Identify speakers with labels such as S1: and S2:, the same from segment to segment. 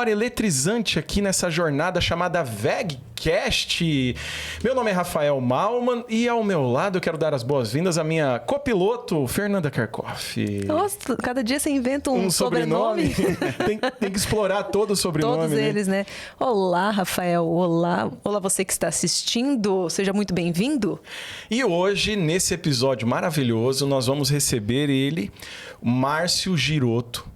S1: hora eletrizante aqui nessa jornada chamada VegCast. Meu nome é Rafael Malman e ao meu lado eu quero dar as boas-vindas à minha copiloto, Fernanda Kerkhoff.
S2: Nossa, cada dia você inventa um sobrenome.
S1: tem que explorar todo o sobrenome.
S2: Todos eles, né? Olá, Rafael. Olá você que está assistindo. Seja muito bem-vindo.
S1: E hoje, nesse episódio maravilhoso, nós vamos receber ele, Márcio Girotto.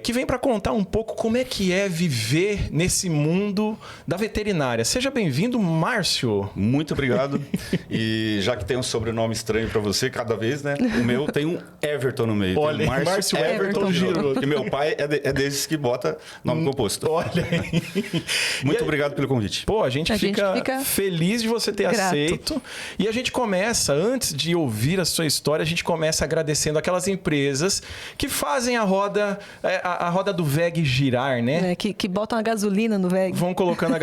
S1: Que vem para contar um pouco como é que é viver nesse mundo da veterinária. Seja bem-vindo, Márcio.
S3: Muito obrigado. E já que tem um sobrenome estranho para você, cada vez, né? O meu tem um Everton no meio.
S1: Olha,
S3: Márcio
S1: Everton Girotto.
S3: E meu pai é desses que bota nome composto.
S1: Olha aí.
S3: Muito obrigado pelo convite.
S1: Pô, a gente fica feliz de você ter aceito. E a gente começa, antes de ouvir a sua história, a gente começa agradecendo aquelas empresas que fazem a roda do VEG girar, né?
S2: Que botam a gasolina no VEG.
S1: Vão colocando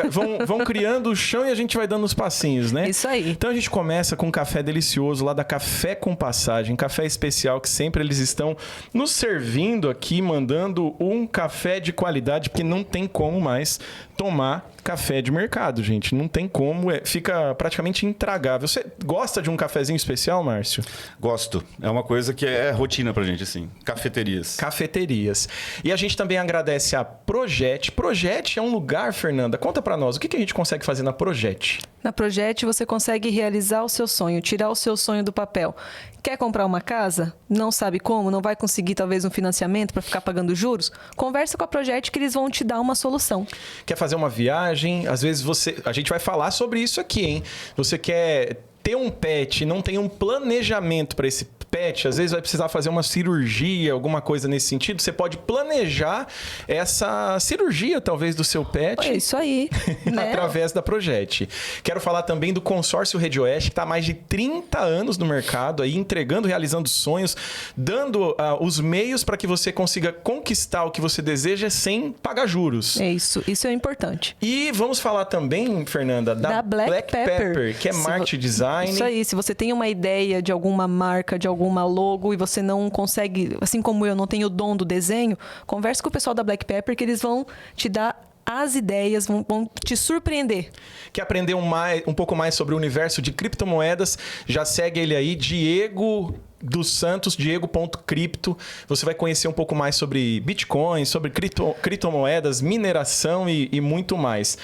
S1: vão criando o chão e a gente vai dando os passinhos, né?
S2: Isso aí.
S1: Então a gente começa com um café delicioso lá da Café com Passagem, café especial que sempre eles estão nos servindo aqui, mandando um café de qualidade, porque não tem como mais tomar café de mercado, gente. Não tem como, fica praticamente intragável. Você gosta de um cafezinho especial, Márcio?
S3: Gosto. É uma coisa que é rotina pra gente, assim. Cafeterias.
S1: E a gente também agradece a Projet. Projet é um lugar, Fernanda, conta pra nós, o que a gente consegue fazer na Projet?
S2: Na Projet você consegue realizar o seu sonho, tirar o seu sonho do papel. Quer comprar uma casa? Não sabe como? Não vai conseguir talvez um financiamento para ficar pagando juros? Conversa com a Projet que eles vão te dar uma solução.
S1: Quer fazer uma viagem? Às vezes a gente vai falar sobre isso aqui, hein? Você quer ter um pet, não tem um planejamento para esse pet, às vezes vai precisar fazer uma cirurgia, alguma coisa nesse sentido, você pode planejar essa cirurgia, talvez, do seu pet.
S2: É isso aí, né?
S1: Através da Projet. Quero falar também do consórcio Rede Oeste, que está há mais de 30 anos no mercado, aí, entregando, realizando sonhos, dando os meios para que você consiga conquistar o que você deseja sem pagar juros.
S2: É isso é importante.
S1: E vamos falar também, Fernanda, da Black Pepper, que é marketing design.
S2: Isso aí, se você tem uma ideia de alguma marca, de alguma logo e você não consegue, assim como eu, não tenho o dom do desenho, converse com o pessoal da Black Pepper que eles vão te dar as ideias, vão te surpreender.
S1: Quer aprender um pouco mais sobre o universo de criptomoedas? Já segue ele aí, Diego dos Santos, diego.cripto. Você vai conhecer um pouco mais sobre Bitcoin, sobre criptomoedas, mineração e muito mais.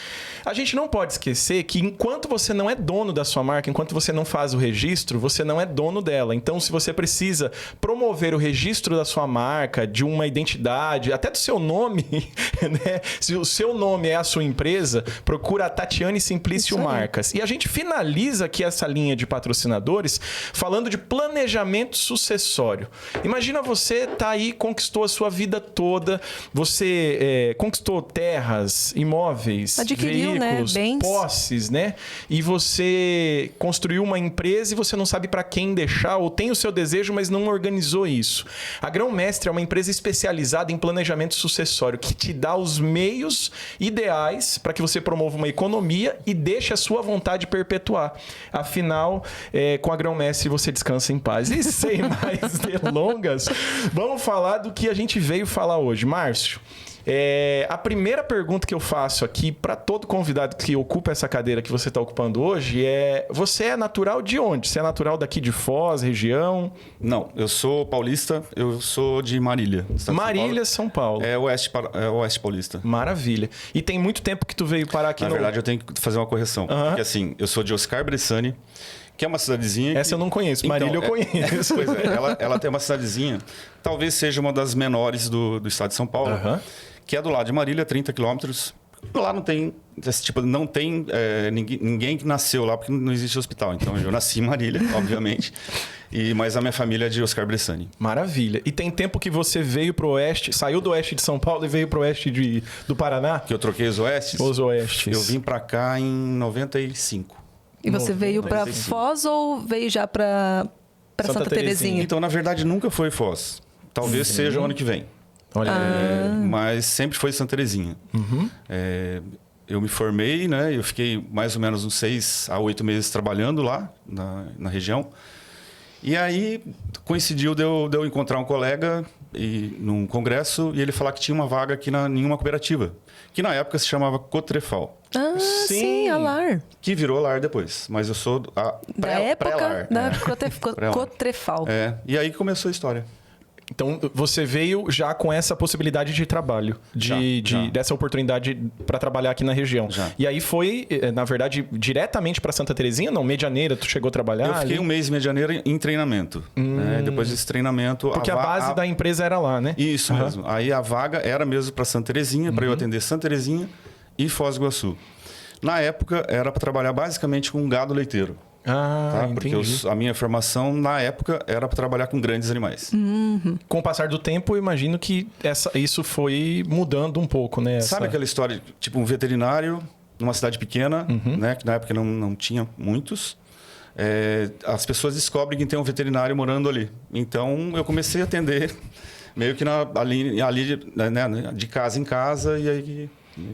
S1: A gente não pode esquecer que enquanto você não é dono da sua marca, enquanto você não faz o registro, você não é dono dela. Então, se você precisa promover o registro da sua marca, de uma identidade, até do seu nome, né? Se o seu nome é a sua empresa, procura a Tatiane Simplício Marcas. E a gente finaliza aqui essa linha de patrocinadores falando de planejamento sucessório. Imagina você tá aí, conquistou a sua vida toda, você conquistou terras, imóveis,
S2: adquiriu,
S1: veículos,
S2: né? Bens,
S1: posses, né? E você construiu uma empresa e você não sabe para quem deixar, ou tem o seu desejo, mas não organizou isso. A Grão Mestre é uma empresa especializada em planejamento sucessório que te dá os meios ideais para que você promova uma economia e deixe a sua vontade perpetuar. Afinal, com a Grão Mestre você descansa em paz. E sem mais delongas, vamos falar do que a gente veio falar hoje. Márcio, a primeira pergunta que eu faço aqui para todo convidado que ocupa essa cadeira que você está ocupando hoje é: você é natural de onde? Você é natural daqui de Foz, região?
S3: Não, eu sou paulista, eu sou de Marília.
S1: Marília, São Paulo.
S3: É oeste paulista.
S1: Maravilha. E tem muito tempo que tu veio parar aqui
S3: Na verdade, eu tenho que fazer uma correção. Porque assim, eu sou de Oscar Bressani, que é uma cidadezinha...
S1: Essa eu não conheço. Marília eu conheço.
S3: Pois é, ela tem uma cidadezinha, talvez seja uma das menores do estado de São Paulo, que é do lado de Marília, 30 quilômetros. Lá não tem, ninguém que nasceu lá, porque não existe hospital. Então, eu nasci em Marília, obviamente. Mas a minha família é de Oscar Bressani.
S1: Maravilha. E tem tempo que você veio pro oeste, saiu do oeste de São Paulo e veio pro oeste do Paraná?
S3: Que eu troquei os oestes?
S1: Os oestes.
S3: Eu vim pra cá em 95.
S2: E você veio para Foz ou veio já para Santa Terezinha?
S3: Então, na verdade, nunca foi Foz. Talvez seja o ano que vem.
S1: Olha,
S3: mas sempre foi Santa Terezinha. Eu me formei, né? Eu fiquei mais ou menos uns 6 a 8 meses trabalhando lá na região. E aí coincidiu de eu encontrar um colega num congresso e ele falar que tinha uma vaga aqui em uma cooperativa, que na época se chamava Cotrefal.
S2: Ah, sim, a LAR.
S3: Que virou LAR depois, mas eu sou
S2: da época da
S3: Pré-LAR.
S2: Cotrefal.
S3: E aí começou a história.
S1: Então, você veio já com essa possibilidade de trabalho,
S3: Já.
S1: dessa oportunidade para trabalhar aqui na região.
S3: Já.
S1: E aí foi, na verdade, diretamente para Santa Terezinha? Não, Medianeira, tu chegou a trabalhar
S3: Eu fiquei
S1: ali?
S3: um mês em Medianeira em treinamento. Né? Depois desse treinamento...
S1: Porque a base da empresa era lá, né?
S3: Isso mesmo. Aí a vaga era mesmo para Santa Terezinha, para eu atender Santa Terezinha e Foz do Iguaçu. Na época, era para trabalhar basicamente com gado leiteiro.
S1: Ah,
S3: Porque
S1: entendi.
S3: a minha formação, na época, era para trabalhar com grandes animais.
S1: Com o passar do tempo, eu imagino que isso foi mudando um pouco, né?
S3: Sabe aquela história, tipo um veterinário numa cidade pequena, né? Que na época não tinha muitos. As pessoas descobrem que tem um veterinário morando ali. Então, eu comecei a atender meio que ali né, de casa em casa. E aí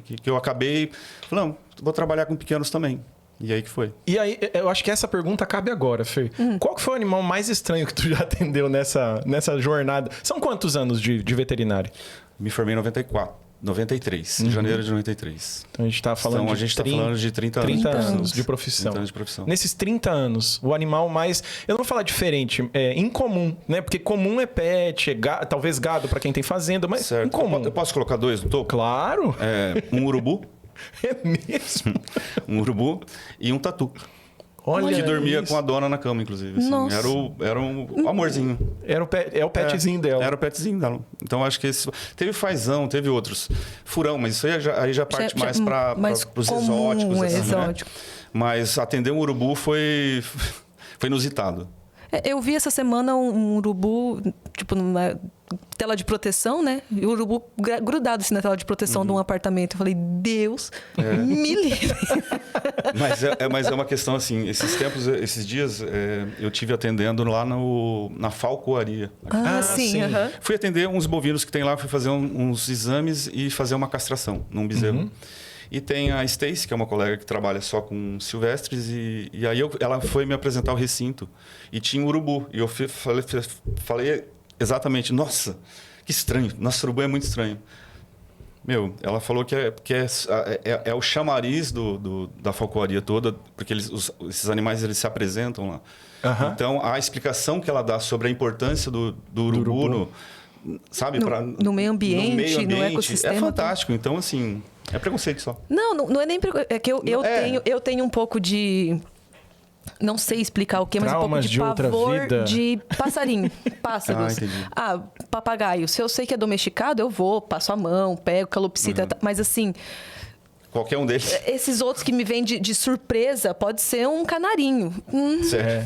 S3: que eu acabei falando, vou trabalhar com pequenos também. E aí que foi.
S1: E aí, eu acho que essa pergunta cabe agora, Fer. Qual que foi o animal mais estranho que tu já atendeu nessa jornada? São quantos anos de veterinário?
S3: Me formei em 93, janeiro de 93.
S1: Então, a gente está falando
S3: Então, a gente está falando de 30 anos.
S1: 30 anos de profissão.
S3: 30 anos de profissão.
S1: Nesses 30 anos, o animal mais... Eu não vou falar diferente, incomum, né? Porque comum é pet, talvez gado para quem tem fazenda, mas
S3: Certo.
S1: incomum.
S3: Eu posso colocar dois no topo?
S1: Claro.
S3: Um urubu.
S1: É mesmo?
S3: Um urubu e um tatu.
S1: Olha
S3: Que dormia
S1: isso.
S3: com a dona na cama, inclusive. Assim.
S2: Nossa.
S3: Era um amorzinho.
S1: É o petzinho dela.
S3: Era o petzinho dela. Então, acho que esse... Teve fazão, teve outros. Furão, mas isso aí já parte mais para os exóticos. Assim,
S2: exótico.
S3: Né? Mas atender um urubu foi inusitado.
S2: Eu vi essa semana um urubu, tipo, numa tela de proteção, né? E o urubu grudado assim na tela de proteção de um apartamento. Eu falei, Deus, me livre.
S3: Mas é uma questão assim, esses dias eu tive atendendo lá na falcoaria.
S2: Sim.
S3: Fui atender uns bovinos que tem lá, fui fazer uns exames e fazer uma castração num bezerro. E tem a Stacy, que é uma colega que trabalha só com silvestres, e aí ela foi me apresentar o recinto. E tinha um urubu. E eu falei exatamente, nossa, que estranho. Nosso urubu é muito estranho. Ela falou que é o chamariz da falcoaria toda, porque esses animais eles se apresentam lá. Então, a explicação que ela dá sobre a importância do urubu, sabe?
S2: No meio ambiente, no ecossistema.
S3: É fantástico. Então, assim, é preconceito só.
S2: Não é nem preconceito. É que eu tenho um pouco de... Não sei explicar o que, mas
S1: Traumas
S2: um pouco de pavor de passarinho, pássaros.
S3: Entendi.
S2: Papagaio. Se eu sei que é domesticado, eu vou, passo a mão, pego calopsita. Mas assim...
S3: Qualquer um deles.
S2: Esses outros que me vêm de surpresa, pode ser um canarinho.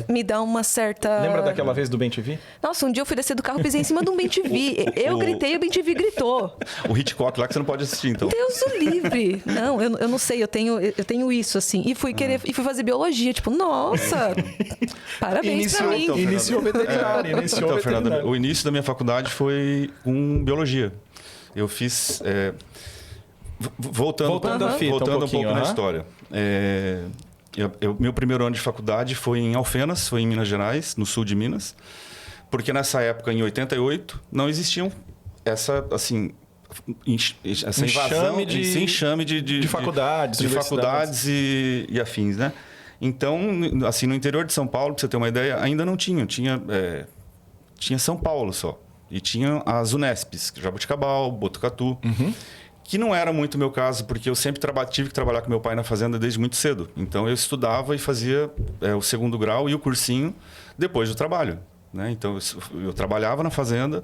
S2: Me dá uma certa...
S1: Lembra daquela vez do BenTV?
S2: Nossa, um dia eu fui descer do carro, pisei em cima de um BenTV. Eu gritei e o BenTV gritou.
S3: O Hitchcock lá que você não pode assistir, então.
S2: Deus o livre. Não, eu não sei, eu tenho isso, assim. E fui fazer biologia. Tipo, nossa, parabéns pra mim.
S1: Iniciou veterinário.
S3: Então, Fernanda, o início da minha faculdade foi com biologia. Eu fiz... Voltando um pouco na história. Meu primeiro ano de faculdade foi em Alfenas, foi em Minas Gerais, no sul de Minas. Porque nessa época, em 88, não existiam essa invasão, esse enxame de faculdades, e afins, né? Então, assim, no interior de São Paulo, para você ter uma ideia, ainda não tinha. Tinha São Paulo só. E tinha as Unesps, Jaboticabal, Botucatu. Que não era muito o meu caso, porque eu sempre tive que trabalhar com meu pai na fazenda desde muito cedo. Então, eu estudava e fazia o segundo grau e o cursinho depois do trabalho. Né? Então, eu trabalhava na fazenda,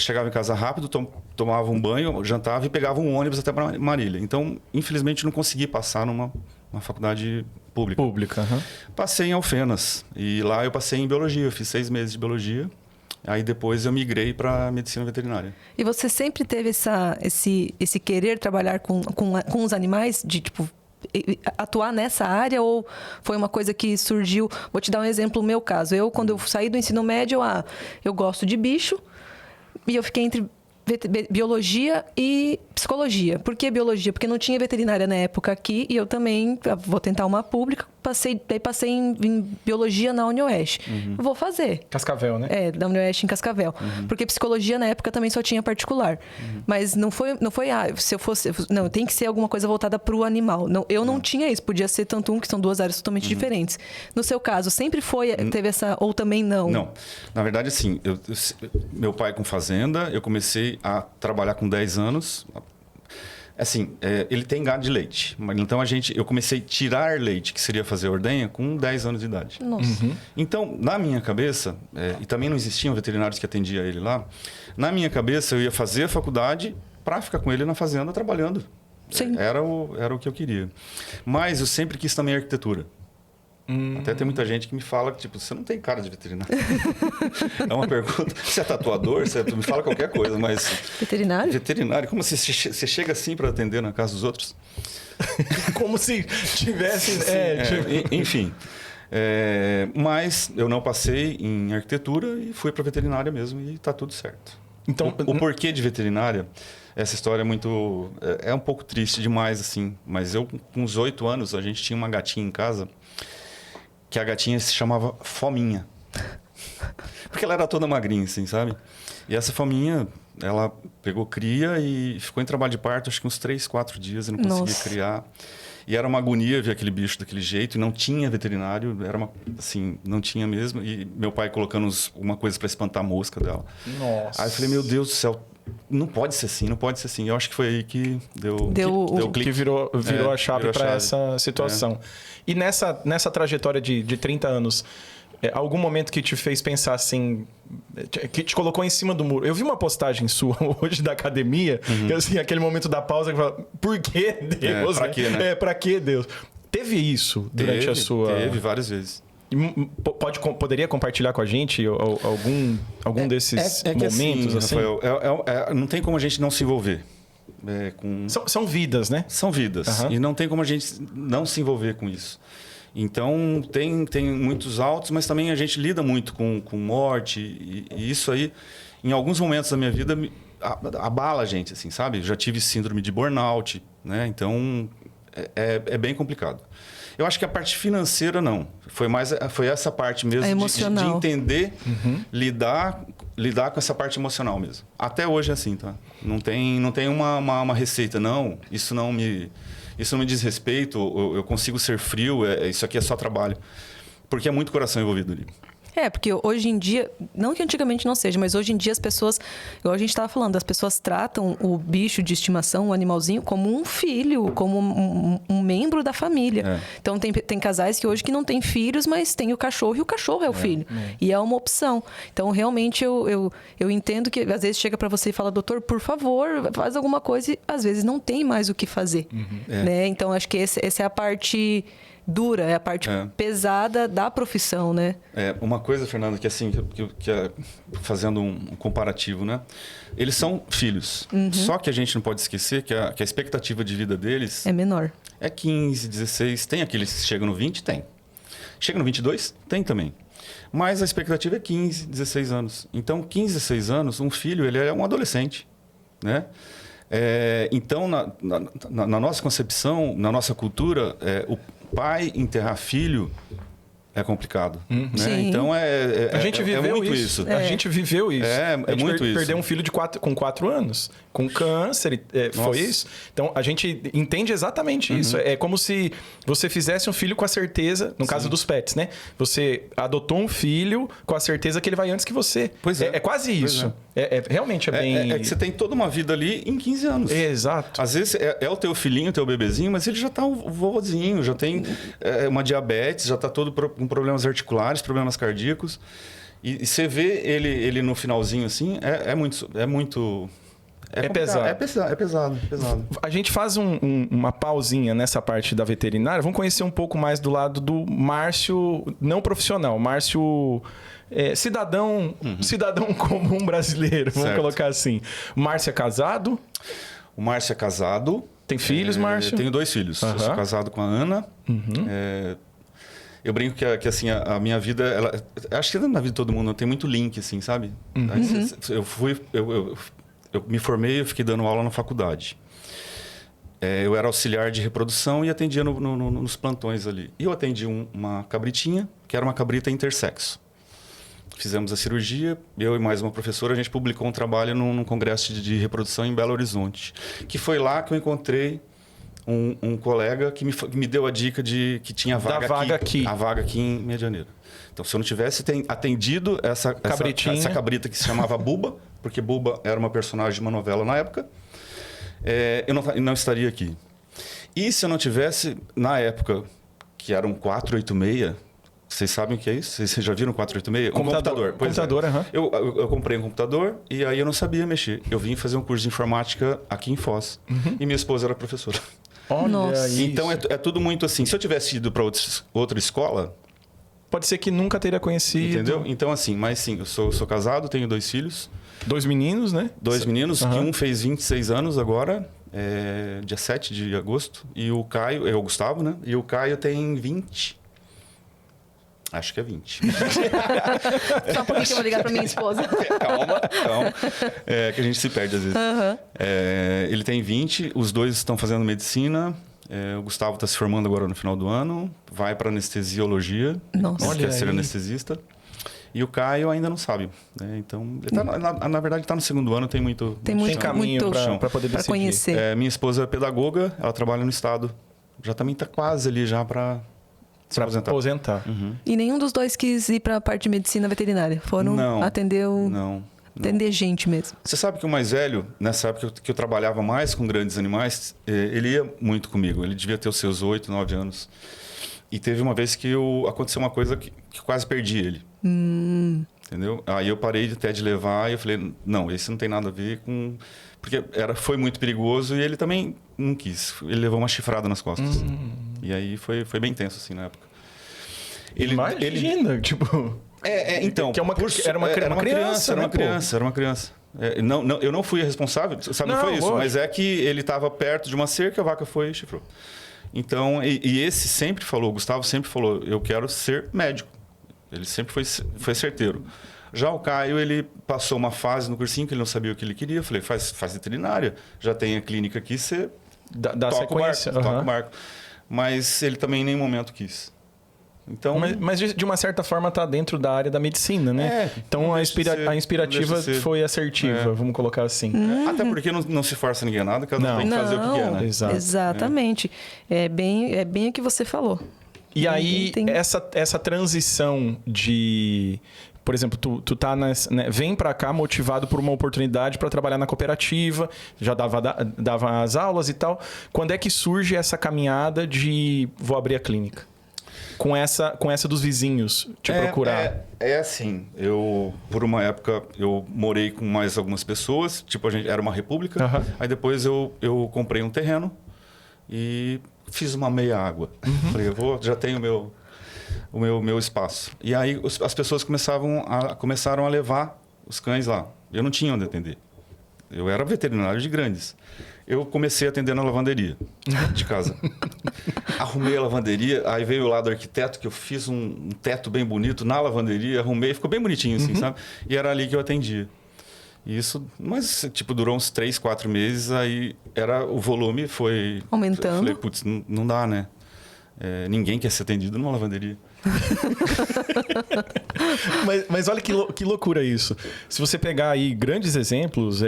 S3: chegava em casa rápido, tomava um banho, jantava e pegava um ônibus até para Marília. Então, infelizmente, não consegui passar numa faculdade pública. Passei em Alfenas. E lá eu passei em biologia. Eu fiz 6 meses de biologia. Aí depois eu migrei para medicina veterinária.
S2: E você sempre teve esse querer trabalhar com os animais, de tipo atuar nessa área, ou foi uma coisa que surgiu? Vou te dar um exemplo, o meu caso. Quando eu saí do ensino médio, eu gosto de bicho e eu fiquei entre biologia e psicologia. Por que biologia? Porque não tinha veterinária na época aqui e eu também vou tentar uma pública. passei em biologia na UniOeste. Vou fazer.
S1: Cascavel, né?
S2: Da UniOeste em Cascavel. Porque psicologia na época também só tinha particular. Mas não foi se eu fosse... Não, tem que ser alguma coisa voltada para o animal. Não, eu não tinha isso. Podia ser tanto que são duas áreas totalmente diferentes. No seu caso, sempre teve essa... Ou também não?
S3: Não. Na verdade, assim, meu pai com fazenda, eu comecei a trabalhar com 10 anos... Assim, ele tem gado de leite. Então, eu comecei a tirar leite, que seria fazer ordenha, com 10 anos de idade.
S2: Nossa.
S3: Então, na minha cabeça, e também não existiam veterinários que atendiam ele lá, na minha cabeça, eu ia fazer a faculdade para ficar com ele na fazenda trabalhando.
S2: Sim.
S3: Era o que eu queria. Mas eu sempre quis também arquitetura. Até tem muita gente que me fala que, tipo, você não tem cara de veterinário. É uma pergunta. Você é tatuador? Tu me fala qualquer coisa, mas...
S2: Veterinário?
S3: Veterinário? Como você chega assim para atender na casa dos outros?
S1: Como se tivesse...
S3: Enfim. Mas eu não passei em arquitetura e fui para veterinária mesmo e tá tudo certo.
S1: Então,
S3: o porquê de veterinária, essa história é muito... É um pouco triste demais, assim. Mas eu, com uns 8 anos, a gente tinha uma gatinha em casa... que a gatinha se chamava Fominha. Porque ela era toda magrinha, assim, sabe? E essa Fominha, ela pegou cria e ficou em trabalho de parto, acho que uns 3, 4 dias e não conseguia criar. E era uma agonia ver aquele bicho daquele jeito. E não tinha veterinário, não tinha mesmo. E meu pai colocando uma coisa para espantar a mosca dela.
S1: Nossa.
S3: Aí eu falei, meu Deus do céu, não pode ser assim, não pode ser assim. Eu acho que foi aí que deu clique.
S1: Que virou a chave para essa situação. E nessa trajetória de 30 anos, algum momento que te fez pensar assim, que te colocou em cima do muro? Eu vi uma postagem sua hoje da academia, que, assim, aquele momento da pausa, que fala, por que Deus?
S3: Pra quê, né?
S1: Pra que Deus? Teve isso durante a sua...
S3: Teve várias vezes.
S1: Poderia compartilhar com a gente algum desses momentos? Assim?
S3: Rafael, não tem como a gente não se envolver.
S1: São vidas, né?
S3: São vidas. E não tem como a gente não se envolver com isso. Então, tem muitos altos, mas também a gente lida muito com morte. E isso aí, em alguns momentos da minha vida, abala a gente, assim, sabe? Eu já tive síndrome de burnout, né? Então, é bem complicado. Eu acho que a parte financeira, não. Foi essa parte mesmo de entender, lidar com essa parte emocional mesmo. Até hoje é assim, tá? Não tem uma receita, não. Isso não me diz respeito. Eu consigo ser frio. Isso aqui é só trabalho. Porque é muito coração envolvido ali.
S2: Porque hoje em dia, não que antigamente não seja, mas hoje em dia as pessoas, igual a gente estava falando, as pessoas tratam o bicho de estimação, o animalzinho, como um filho, como um membro da família. Então tem casais que hoje que não têm filhos, mas tem o cachorro e o cachorro é o filho. E é uma opção. Então realmente eu entendo que às vezes chega para você e fala, doutor, por favor, faz alguma coisa, e às vezes não tem mais o que fazer. Né? Então acho que essa é a parte... dura, é a parte pesada da profissão, né?
S3: Uma coisa, Fernanda, que assim, fazendo um comparativo, né? Eles são filhos. Só que a gente não pode esquecer que a expectativa de vida deles...
S2: é menor.
S3: É 15, 16. Tem aqueles que chegam no 20? Tem. Chega no 22? Tem também. Mas a expectativa é 15, 16 anos. Então, 15, 16 anos, um filho, ele é um adolescente, né? Então, na nossa concepção, na nossa cultura, o pai enterrar filho é complicado. Né? Então, a gente viveu muito isso.
S1: A gente viveu isso.
S3: É muito isso.
S1: Perdeu um filho com 4 anos, com câncer, foi isso. Então, a gente entende exatamente isso. É como se você fizesse um filho com a certeza, no caso dos pets, né? Você adotou um filho com a certeza que ele vai antes que você.
S3: Pois é.
S1: É quase isso. Realmente bem...
S3: É que você tem toda uma vida ali em 15 anos.
S1: Exato.
S3: Às vezes é o teu filhinho, o teu bebezinho, mas ele já tá um vovozinho, já tem uma diabetes, já tá todo com problemas articulares, problemas cardíacos. E você vê ele no finalzinho assim, é pesado. É pesado.
S1: A gente faz uma pausinha nessa parte da veterinária. Vamos conhecer um pouco mais do lado do Márcio, não profissional. Márcio, cidadão comum brasileiro, vamos colocar assim. O Márcio é casado?
S3: O Márcio é casado.
S1: Tem filhos, Márcio?
S3: Tenho 2 filhos. Eu sou casado com a Ana. Eu brinco que assim, a minha vida... acho que na vida de todo mundo tem muito link, assim, sabe? Eu me formei, eu fiquei dando aula na faculdade. eu era auxiliar de reprodução e atendia nos plantões ali. E eu atendi uma cabritinha, que era uma cabrita intersexo. Fizemos a cirurgia, eu e mais uma professora, a gente publicou um trabalho num congresso de reprodução em Belo Horizonte. Que foi lá que eu encontrei um colega que me deu a dica de que tinha vaga aqui. A vaga aqui em Medianeira. Então, se eu não tivesse atendido essa cabrita que se chamava Buba, porque Buba era uma personagem de uma novela na época, eu não estaria aqui. E se eu não tivesse, na época, que era um 486... Vocês sabem o que é isso? Vocês já viram 486? Um computador.
S1: Computador, aham.
S3: Eu comprei um computador e aí eu não sabia mexer. Eu vim fazer um curso de informática aqui em Foz. E minha esposa era professora.
S1: Olha isso.
S3: Então é tudo muito assim. Se eu tivesse ido para outra escola...
S1: Pode ser que nunca teria conhecido.
S3: Entendeu? Então assim, mas sim, eu sou casado, tenho 2 filhos.
S1: 2 meninos, né?
S3: 2 meninos, que um fez 26 anos agora, dia 7 de agosto. E o Caio, o Gustavo, né? E o Caio tem 20... Acho que é 20.
S2: Só um pouquinho que eu vou ligar para minha esposa.
S3: Calma. Que a gente se perde às vezes. Ele tem 20, os 2 estão fazendo medicina. O Gustavo está se formando agora no final do ano. Vai para anestesiologia.
S2: Nossa.
S3: Ele quer ser anestesista. E o Caio ainda não sabe. Né? Então, ele tá, na verdade, está no 2º ano. Tem muito
S1: caminho para poder decidir.
S2: Conhecer.
S3: Minha esposa é pedagoga. Ela trabalha no estado. Já também está quase ali já para...
S1: Para aposentar.
S2: E nenhum dos 2 quis ir para a parte de medicina veterinária? Foram atender gente mesmo.
S3: Você sabe que o mais velho, nessa época que eu trabalhava mais com grandes animais, ele ia muito comigo. Ele devia ter os seus 8, 9 anos. E teve uma vez que aconteceu uma coisa que quase perdi ele. Entendeu? Aí eu parei até de levar e eu falei, não, esse não tem nada a ver com... Porque foi muito perigoso e ele também não quis. Ele levou uma chifrada nas costas. E aí foi bem tenso, assim, na época.
S1: Imagina, tipo...
S3: Então...
S1: Que era uma criança.
S3: Eu não fui responsável, sabe? Não foi isso. Mas é que ele estava perto de uma cerca, a vaca foi e chifrou. Então, e esse sempre falou, o Gustavo sempre falou, eu quero ser médico. Ele sempre foi certeiro. Já o Caio, ele passou uma fase no cursinho que ele não sabia o que ele queria. Eu falei, faz veterinária. Já tem a clínica aqui, você
S1: dá sequência.
S3: Toca o barco. Mas ele também em nenhum momento quis. Então,
S1: mas de uma certa forma está dentro da área da medicina, né? Então a inspirativa foi assertiva, vamos colocar assim.
S3: Até porque não se força ninguém a nada, cada um tem que fazer o que quer, né?
S2: Exatamente. É bem o que você falou.
S1: E aí, essa transição de... Por exemplo, tu tá vem para cá motivado por uma oportunidade para trabalhar na cooperativa, já dava as aulas e tal. Quando é que surge essa caminhada de vou abrir a clínica? Com essa dos vizinhos te procurar?
S3: Assim, por uma época, eu morei com mais algumas pessoas, tipo, a gente era uma república, aí depois eu comprei um terreno e fiz uma meia água. Falei, já tenho o meu espaço. E aí as pessoas começaram a levar os cães lá. Eu não tinha onde atender. Eu era veterinário de grandes. Eu comecei a atender na lavanderia de casa. Arrumei a lavanderia, aí veio lá do arquiteto, que eu fiz um teto bem bonito na lavanderia, arrumei, ficou bem bonitinho assim, sabe? E era ali que eu atendia. Mas durou uns 3, 4 meses, aí o volume foi...
S2: Aumentando.
S3: Eu falei, putz, não dá, né? Ninguém quer ser atendido numa lavanderia.
S1: mas olha que loucura isso. Se você pegar aí grandes exemplos,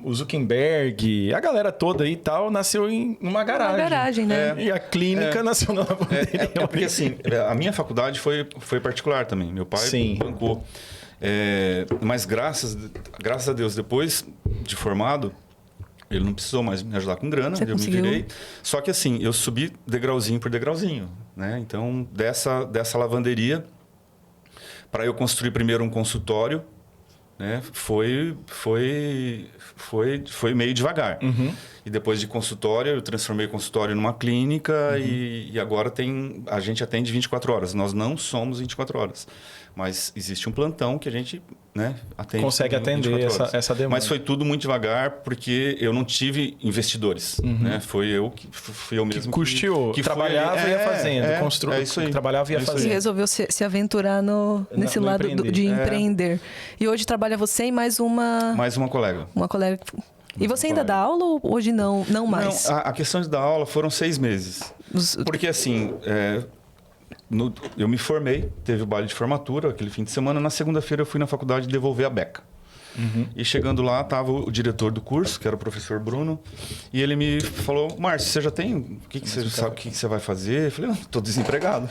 S1: o Zuckerberg, a galera toda aí e tal, nasceu em uma garagem.
S2: Uma garagem, né?
S1: E a clínica nasceu na lavanderia.
S3: Porque assim, a minha faculdade foi particular também. Meu pai bancou. Mas graças a Deus, depois de formado, ele não precisou mais me ajudar com grana, eu me virei. Só que assim, eu subi degrauzinho por degrauzinho, né? Então, dessa lavanderia, para eu construir primeiro um consultório, né? Foi meio devagar. E depois de consultório, eu transformei o consultório numa clínica e agora a gente atende 24 horas. Nós não somos 24 horas. Mas existe um plantão que a gente, né, atende.
S1: Consegue atender essa demanda.
S3: Mas foi tudo muito devagar porque eu não tive investidores. Né? Fui eu mesmo
S1: que custeou. Que trabalhava e ia fazendo. Construiu.
S3: Isso aí.
S1: Trabalhava e ia fazendo.
S2: E resolveu se aventurar nesse lado de empreender. E hoje trabalha você e mais uma...
S3: Mais uma colega.
S2: Uma colega... E você ainda dá aula ou hoje não mais?
S3: Não, a questão de dar aula foram 6 meses. Porque assim, eu me formei, teve o baile de formatura, aquele fim de semana. Na segunda-feira eu fui na faculdade devolver a beca. E chegando lá, estava o diretor do curso, que era o professor Bruno, e ele me falou: Márcio, você já tem... O que você sabe o que você vai fazer? Eu falei: estou desempregado.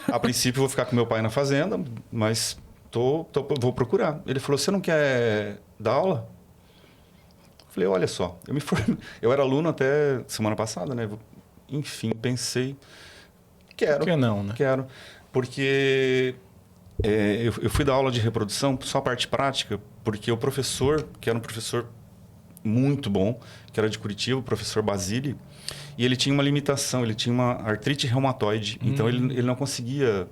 S3: A princípio, eu vou ficar com meu pai na fazenda, mas vou procurar. Ele falou: você não quer dar aula? Eu falei: olha só, eu me formei. Eu era aluno até semana passada, né? Enfim, pensei... Quero.
S1: Por que não, né?
S3: Quero. Porque... eu fui dar aula de reprodução, só a parte prática, porque o professor, que era um professor muito bom, que era de Curitiba, o professor Basile, e ele tinha uma limitação, ele tinha uma artrite reumatoide, então ele não conseguia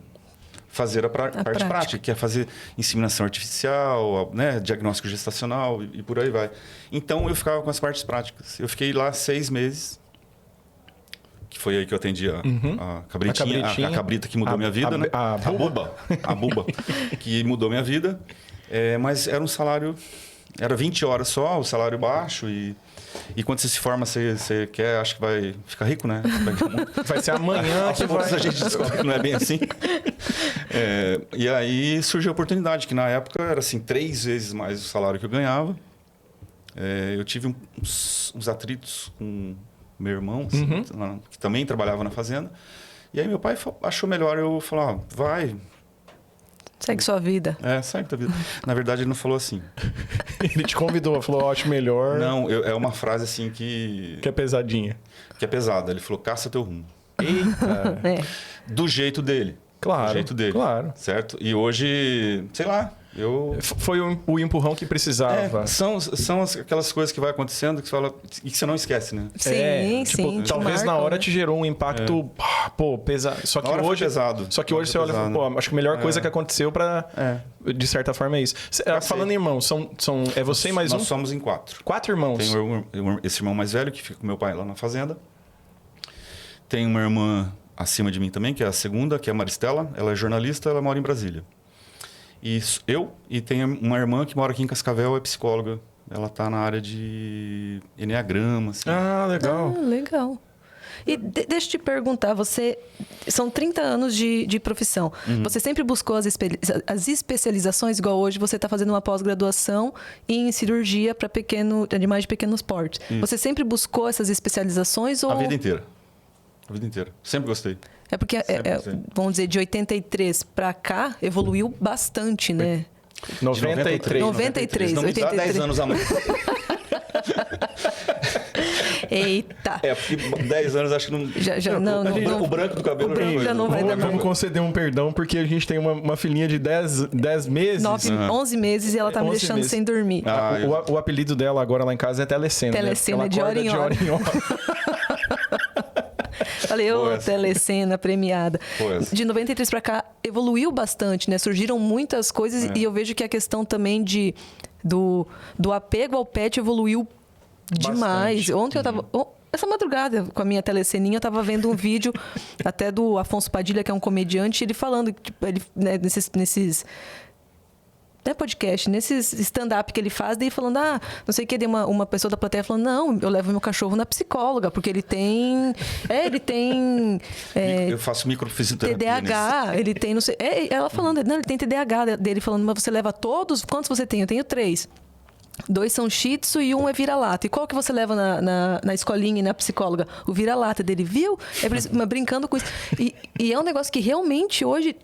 S3: fazer a parte prática, que é fazer inseminação artificial, né, diagnóstico gestacional e por aí vai. Então eu ficava com as partes práticas. Eu fiquei lá 6 meses, que foi aí que eu atendi a cabritinha, a cabrita que mudou minha vida, né? A buba, que mudou minha vida. Mas era um salário... Era 20 horas só, o salário baixo. E quando você se forma, você quer... Acho que vai ficar rico, né?
S1: Vai ser amanhã que
S3: a gente descobre que não é bem assim. E aí surgiu a oportunidade, que na época era assim 3 vezes mais o salário que eu ganhava. Eu tive uns atritos com... meu irmão, assim, que também trabalhava na fazenda. E aí meu pai achou melhor eu falar: vai.
S2: Segue sua vida.
S3: Segue tua vida. Na verdade, ele não falou assim.
S1: Ele te convidou, falou: acho melhor.
S3: Não, é uma frase assim que...
S1: Que é pesadinha.
S3: Que é pesada. Ele falou: caça teu rumo.
S1: Eita!
S3: Do jeito dele.
S1: Claro.
S3: Do jeito dele.
S1: Claro.
S3: Certo? E hoje, sei lá,
S1: foi o empurrão que precisava.
S3: São aquelas coisas que vai acontecendo que você fala e que você não esquece, né?
S2: Sim.
S1: Talvez na hora te gerou um impacto, pesado. Só que hoje
S3: pesado.
S1: Só que hoje você olha e fala: acho que a melhor coisa que aconteceu de certa forma é isso. Falando em irmãos, é você e mais um?
S3: Nós somos em 4.
S1: 4 irmãos.
S3: Tem esse irmão mais velho que fica com meu pai lá na fazenda. Tem uma irmã acima de mim também, que é a segunda, que é a Maristela. Ela é jornalista, ela mora em Brasília. E tem uma irmã que mora aqui em Cascavel, é psicóloga. Ela está na área de enneagrama. Assim.
S1: Legal.
S2: Legal. E deixa eu te perguntar, são 30 anos de profissão. Você sempre buscou as especializações, igual hoje você está fazendo uma pós-graduação em cirurgia para animais de pequenos portes. Você sempre buscou essas especializações? Ou...
S3: A vida inteira. Sempre gostei.
S2: É porque, vamos dizer, de 83 para cá, evoluiu bastante, né?
S1: 93.
S2: 93.
S3: Não me dá 10 anos a mais.
S2: Eita.
S3: Porque 10 anos acho que não...
S2: não.
S3: O branco do cabelo
S2: já não vai dar.
S1: Vamos conceder um perdão, porque a gente tem uma filhinha de 10 meses.
S2: 11 meses e ela tá me deixando sem dormir.
S1: O apelido dela agora lá em casa é Telecena.
S2: Telecena,
S1: né?
S2: de hora em hora. Falei, Telecena premiada. De 93 para cá, evoluiu bastante, né? Surgiram muitas coisas e eu vejo que a questão também do apego ao pet evoluiu demais. Bastante. Ontem eu tava... Essa madrugada, com a minha teleceninha, eu tava vendo um vídeo até do Afonso Padilha, que é um comediante, ele falando, nesses podcast, nesses stand-up que ele faz, daí falando, não sei o que, uma pessoa da plateia falando, não, eu levo meu cachorro na psicóloga, porque ele tem...
S3: eu faço microfisioterapia.
S2: TDAH, ele tem, não sei... ela falando, não, ele tem TDAH, dele falando, mas você leva todos? Quantos você tem? Eu tenho 3. 2 são shih tzu e 1 é vira-lata. E qual que você leva na escolinha e na psicóloga? O vira-lata dele, viu? Brincando com isso. E é um negócio que realmente hoje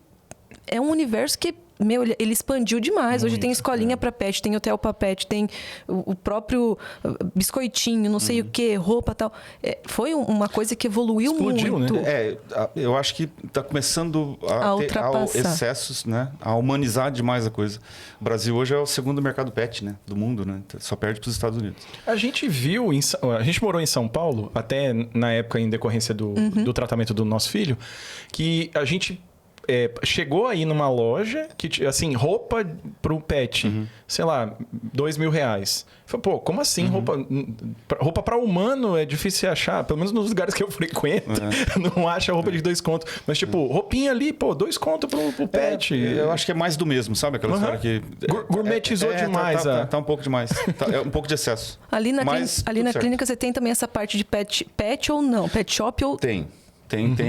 S2: é um universo que, ele expandiu demais. Hoje tem escolinha para pet, tem hotel para pet, tem o próprio biscoitinho, não sei o que, roupa e tal. Foi uma coisa que evoluiu
S1: Explodiu,
S2: muito.
S1: Né?
S3: Eu acho que está começando a ter excessos, né? A humanizar demais a coisa. O Brasil hoje é o segundo mercado pet, né? Do mundo, né? Só perde para os Estados Unidos.
S1: A gente viu, a gente morou em São Paulo, até na época em decorrência do tratamento do nosso filho, que a gente chegou aí numa loja que, assim, roupa pro pet, sei lá, R$2.000. Falei, pô, como assim roupa para humano é difícil achar? Pelo menos nos lugares que eu frequento, não acha roupa de 2 contos. Mas, tipo, roupinha ali, pô, 2 contos pro pet.
S3: Eu acho que é mais do mesmo, sabe? Aquela história que...
S1: Gourmetizou demais.
S3: Tá um pouco demais. É um pouco de excesso.
S2: Ali na clínica você tem também essa parte de pet ou não? Pet shop ou...
S3: Tem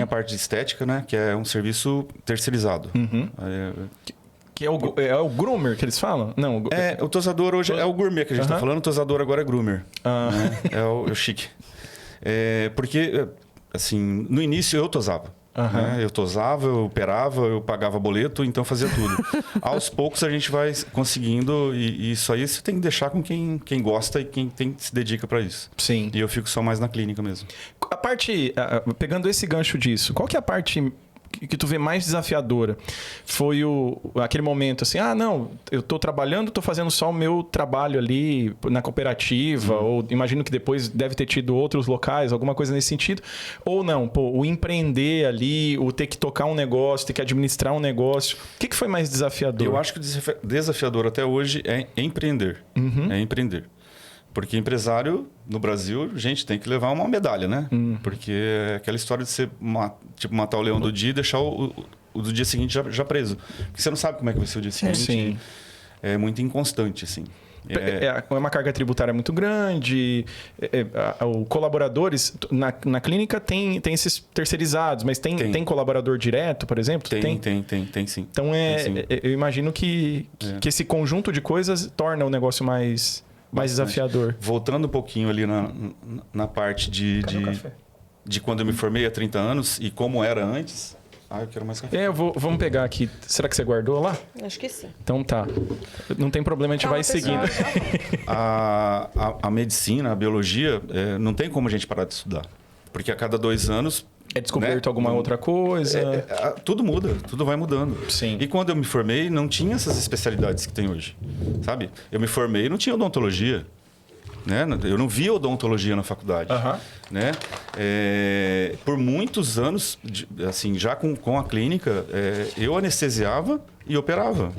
S3: a parte de estética, né? Que é um serviço terceirizado.
S1: Que é o groomer que eles falam? Não.
S3: O tosador hoje é o gourmet que a gente está falando. O tosador agora é groomer. Né? É o chique. Porque, assim, no início eu tosava. Né? Eu tosava, eu operava, eu pagava boleto, então fazia tudo. Aos poucos a gente vai conseguindo, e isso aí você tem que deixar com quem gosta e quem se dedica para isso.
S1: Sim.
S3: E eu fico só mais na clínica mesmo.
S1: A parte, pegando esse gancho disso, qual que é a parte que tu vê mais desafiadora? Foi aquele momento assim, não, eu tô trabalhando, tô fazendo só o meu trabalho ali na cooperativa, ou imagino que depois deve ter tido outros locais, alguma coisa nesse sentido, ou não, o empreender ali, o ter que tocar um negócio, ter que administrar um negócio, o que foi mais desafiador?
S3: Eu acho que o desafiador até hoje é empreender. É empreender. Porque empresário, no Brasil, gente, tem que levar uma medalha, né? Porque é aquela história de você matar o leão do dia e deixar o do dia seguinte já preso. Porque você não sabe como é que vai ser o dia seguinte.
S1: Sim.
S3: É muito inconstante, assim.
S1: É uma carga tributária muito grande. Os colaboradores, na clínica tem esses terceirizados, mas tem colaborador direto, por exemplo?
S3: Tem sim.
S1: Então, eu imagino que esse conjunto de coisas torna o negócio mais desafiador.
S3: Voltando um pouquinho ali na parte de quando eu me formei há 30 anos e como era antes. Eu quero mais café.
S1: Vamos pegar aqui. Será que você guardou lá?
S2: Acho que sim.
S1: Então tá. Não tem problema, a gente vai seguindo.
S3: A medicina, a biologia, não tem como a gente parar de estudar. Porque a cada 2 anos...
S1: É descoberto alguma outra coisa.
S3: Tudo muda, tudo vai mudando.
S1: Sim.
S3: E quando eu me formei, não tinha essas especialidades que tem hoje. Sabe? Eu me formei e não tinha odontologia. Né? Eu não via odontologia na faculdade. Né? Por muitos anos, assim, já com a clínica, eu anestesiava e operava.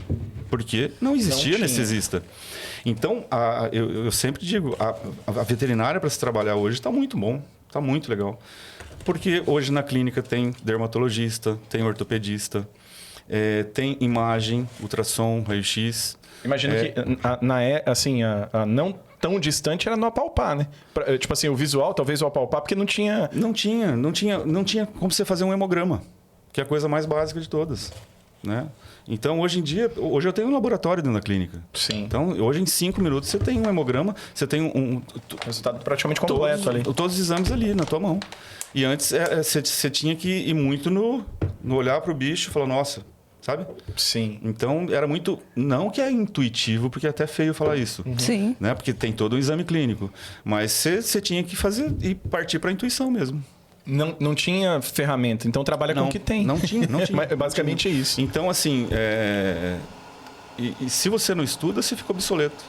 S3: Porque não existia anestesista. Então, eu sempre digo, a veterinária para se trabalhar hoje está muito bom, está muito legal. Porque hoje na clínica tem dermatologista, tem ortopedista, tem imagem, ultrassom, raio-x.
S1: Imagino que a não tão distante era no apalpar, né? Tipo assim, o visual, talvez o apalpar, porque não tinha...
S3: Não tinha como você fazer um hemograma, que é a coisa mais básica de todas, né? Então, hoje eu tenho um laboratório dentro da clínica.
S1: Sim.
S3: Então, hoje em 5 minutos você tem um hemograma, você tem um
S1: resultado praticamente completo ali.
S3: Todos os exames ali na tua mão. E antes você tinha que ir muito no olhar para o bicho e falar, nossa, sabe?
S1: Sim.
S3: Então, era muito... Não que é intuitivo, porque é até feio falar isso.
S2: Sim.
S3: Né? Porque tem todo um exame clínico. Mas você tinha que fazer e partir para a intuição mesmo.
S1: Não tinha ferramenta, então trabalha com o que tem.
S3: Não tinha.
S1: Basicamente é isso.
S3: Então, assim, e se você não estuda, você fica obsoleto.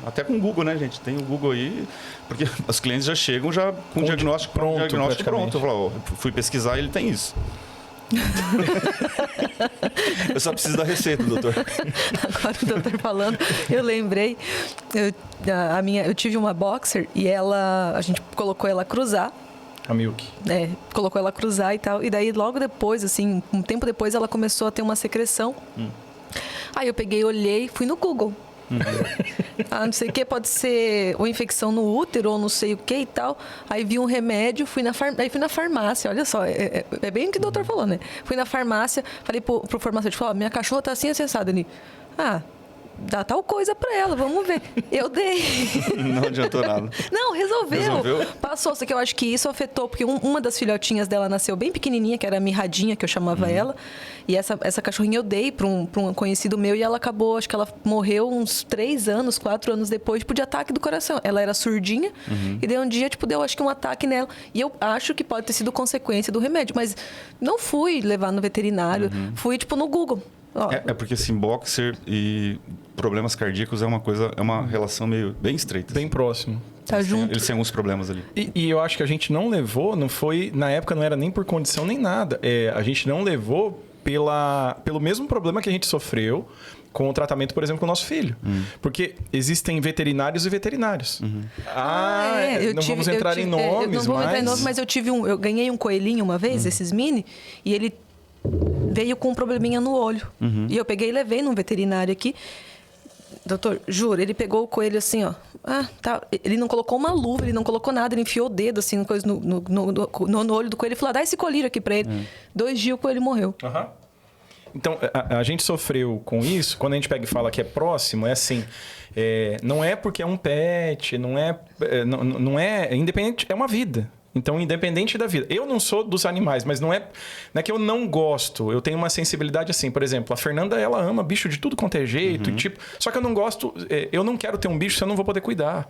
S3: Até com o Google, né, gente? Tem o Google aí, porque os clientes já chegam com o diagnóstico pronto. Eu falo, fui pesquisar e ele tem isso. Eu só preciso da receita, doutor.
S2: Agora o doutor falando, eu lembrei, eu tive uma boxer e a gente colocou ela a cruzar.
S1: A Milk.
S2: Colocou ela a cruzar e tal. E daí, logo depois, assim, um tempo depois, ela começou a ter uma secreção. Aí eu peguei, olhei, fui no Google. Não sei o que, pode ser ou infecção no útero ou não sei o que e tal. Aí vi um remédio, fui na farmácia. Olha só, é bem o que o doutor falou, né? Fui na farmácia, falei pro farmacêutico, minha cachorra tá assim acessada ali. Dá tal coisa pra ela, vamos ver. Eu dei.
S3: Não adiantou nada.
S2: Não, resolveu. Passou, só que eu acho que isso afetou, porque uma das filhotinhas dela nasceu bem pequenininha, que era a Mirradinha, que eu chamava ela. E essa cachorrinha eu dei pra um conhecido meu e ela acabou, acho que ela morreu uns 3 anos, 4 anos depois, de ataque do coração. Ela era surdinha e daí um dia, deu acho que um ataque nela. E eu acho que pode ter sido consequência do remédio, mas não fui levar no veterinário, fui, no Google.
S3: Porque assim, boxer e problemas cardíacos é uma relação bem estreita.
S1: Bem próximo.
S2: Tá junto.
S3: Eles têm alguns problemas ali.
S1: E eu acho que a gente não levou, não foi... Na época não era nem por condição nem nada. A gente não levou pelo mesmo problema que a gente sofreu com o tratamento, por exemplo, com o nosso filho. Porque existem veterinários e veterinários. Vamos entrar em nomes,
S2: mas eu ganhei um coelhinho uma vez, esses mini, e ele veio com um probleminha no olho. E eu peguei e levei num veterinário aqui. Doutor, juro, ele pegou o coelho assim, ó. Tá. Ele não colocou uma luva, ele não colocou nada, ele enfiou o dedo assim no olho do coelho e falou: dá esse colírio aqui pra ele. 2 dias o coelho morreu.
S1: Então, a gente sofreu com isso. Quando a gente pega e fala que é próximo, é assim... não é porque é um pet, não é independente, é uma vida. Então, independente da vida. Eu não sou dos animais, mas não é que eu não gosto. Eu tenho uma sensibilidade assim. Por exemplo, a Fernanda, ela ama bicho de tudo quanto é jeito. E só que eu não gosto... Eu não quero ter um bicho se eu não vou poder cuidar.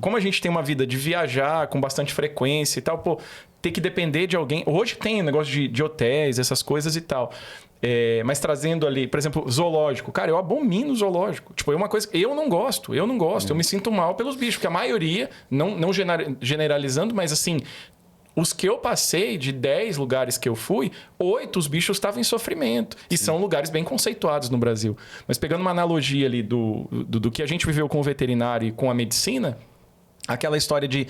S1: Como a gente tem uma vida de viajar com bastante frequência e tal, ter que depender de alguém... Hoje tem negócio de hotéis, essas coisas e tal. Mas trazendo ali, por exemplo, zoológico. Cara, eu abomino zoológico. Tipo, é uma coisa que eu não gosto. Eu me sinto mal pelos bichos. Porque a maioria, não generalizando, mas assim... Os que eu passei, de 10 lugares que eu fui, 8 os bichos estavam em sofrimento. E são lugares bem conceituados no Brasil. Mas pegando uma analogia ali do que a gente viveu com o veterinário e com a medicina... Aquela história de,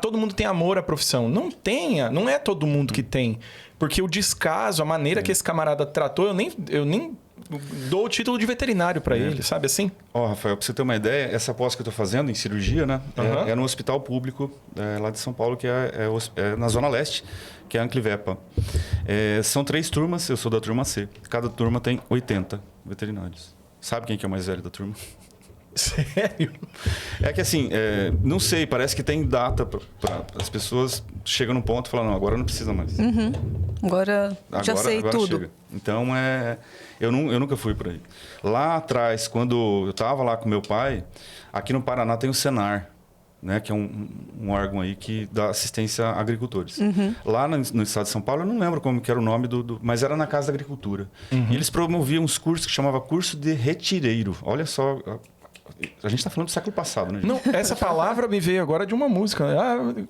S1: todo mundo tem amor à profissão. Não é todo mundo que tem. Porque o descaso, a maneira que esse camarada tratou, eu nem dou o título de veterinário para ele, sabe assim?
S3: Rafael, para você ter uma ideia, essa pós que eu estou fazendo em cirurgia, né? É no hospital público lá de São Paulo, que é na Zona Leste, que é a Anclivepa. São 3 turmas, eu sou da turma C. Cada turma tem 80 veterinários. Sabe quem que é o mais velho da turma?
S1: Sério?
S3: É que assim, não sei, parece que tem data para as pessoas chegam num ponto e falam, não, agora não precisa mais.
S2: Agora já sei tudo.
S3: Chega. Então, eu nunca fui por aí. Lá atrás, quando eu estava lá com meu pai, aqui no Paraná tem o Senar, né, que é um órgão aí que dá assistência a agricultores. Lá no estado de São Paulo, eu não lembro como que era o nome mas era na Casa da Agricultura. E eles promoviam uns cursos que chamava curso de retireiro. Olha só... A gente está falando do século passado, né, gente?
S1: Não, essa palavra me veio agora de uma música.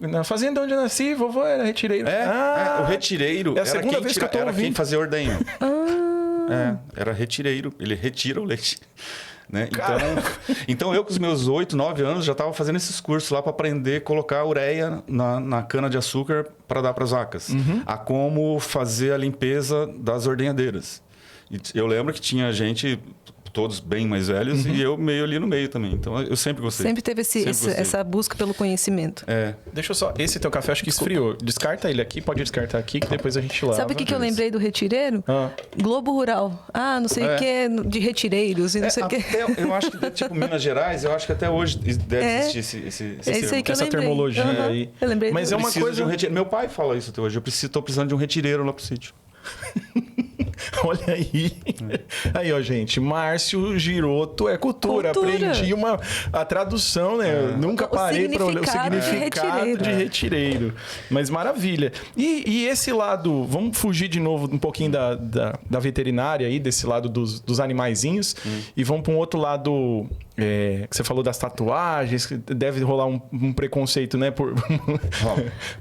S1: Na fazenda onde eu nasci, vovô era retireiro.
S3: O retireiro
S1: a segunda vez que eu tô
S3: era
S1: ouvindo.
S3: quem fazia ordenha. Era retireiro. Ele retira o leite. Né? Então, eu com os meus 8, 9 anos já estava fazendo esses cursos lá para aprender a colocar ureia na cana-de-açúcar para dar para as vacas. A como fazer a limpeza das ordenhadeiras. E eu lembro que tinha gente... todos bem mais velhos e eu meio ali no meio também. Então, eu sempre gostei.
S2: Sempre teve essa busca pelo conhecimento.
S1: Deixa eu só... Esse teu café acho que esfriou. Descarta ele aqui, pode descartar aqui, que depois a gente lava.
S2: Sabe o que eu lembrei do retireiro? Globo Rural. Não sei o que, de retireiros e não sei o que.
S3: Eu acho que, tipo, Minas Gerais, eu acho que até hoje deve existir esse
S2: que eu
S1: essa
S2: lembrei.
S1: termologia aí.
S2: Eu lembrei.
S1: Mas é uma coisa...
S3: Meu pai fala isso até hoje. Tô precisando de um retireiro lá pro sítio.
S1: Olha aí. Aí, ó, gente. Márcio Giroto é cultura. Aprendi a tradução, né? Eu nunca parei para olhar o significado de retireiro. Mas maravilha. E esse lado... Vamos fugir de novo um pouquinho da veterinária aí, desse lado dos animaizinhos. E vamos para um outro lado... que você falou das tatuagens, que deve rolar um preconceito, né?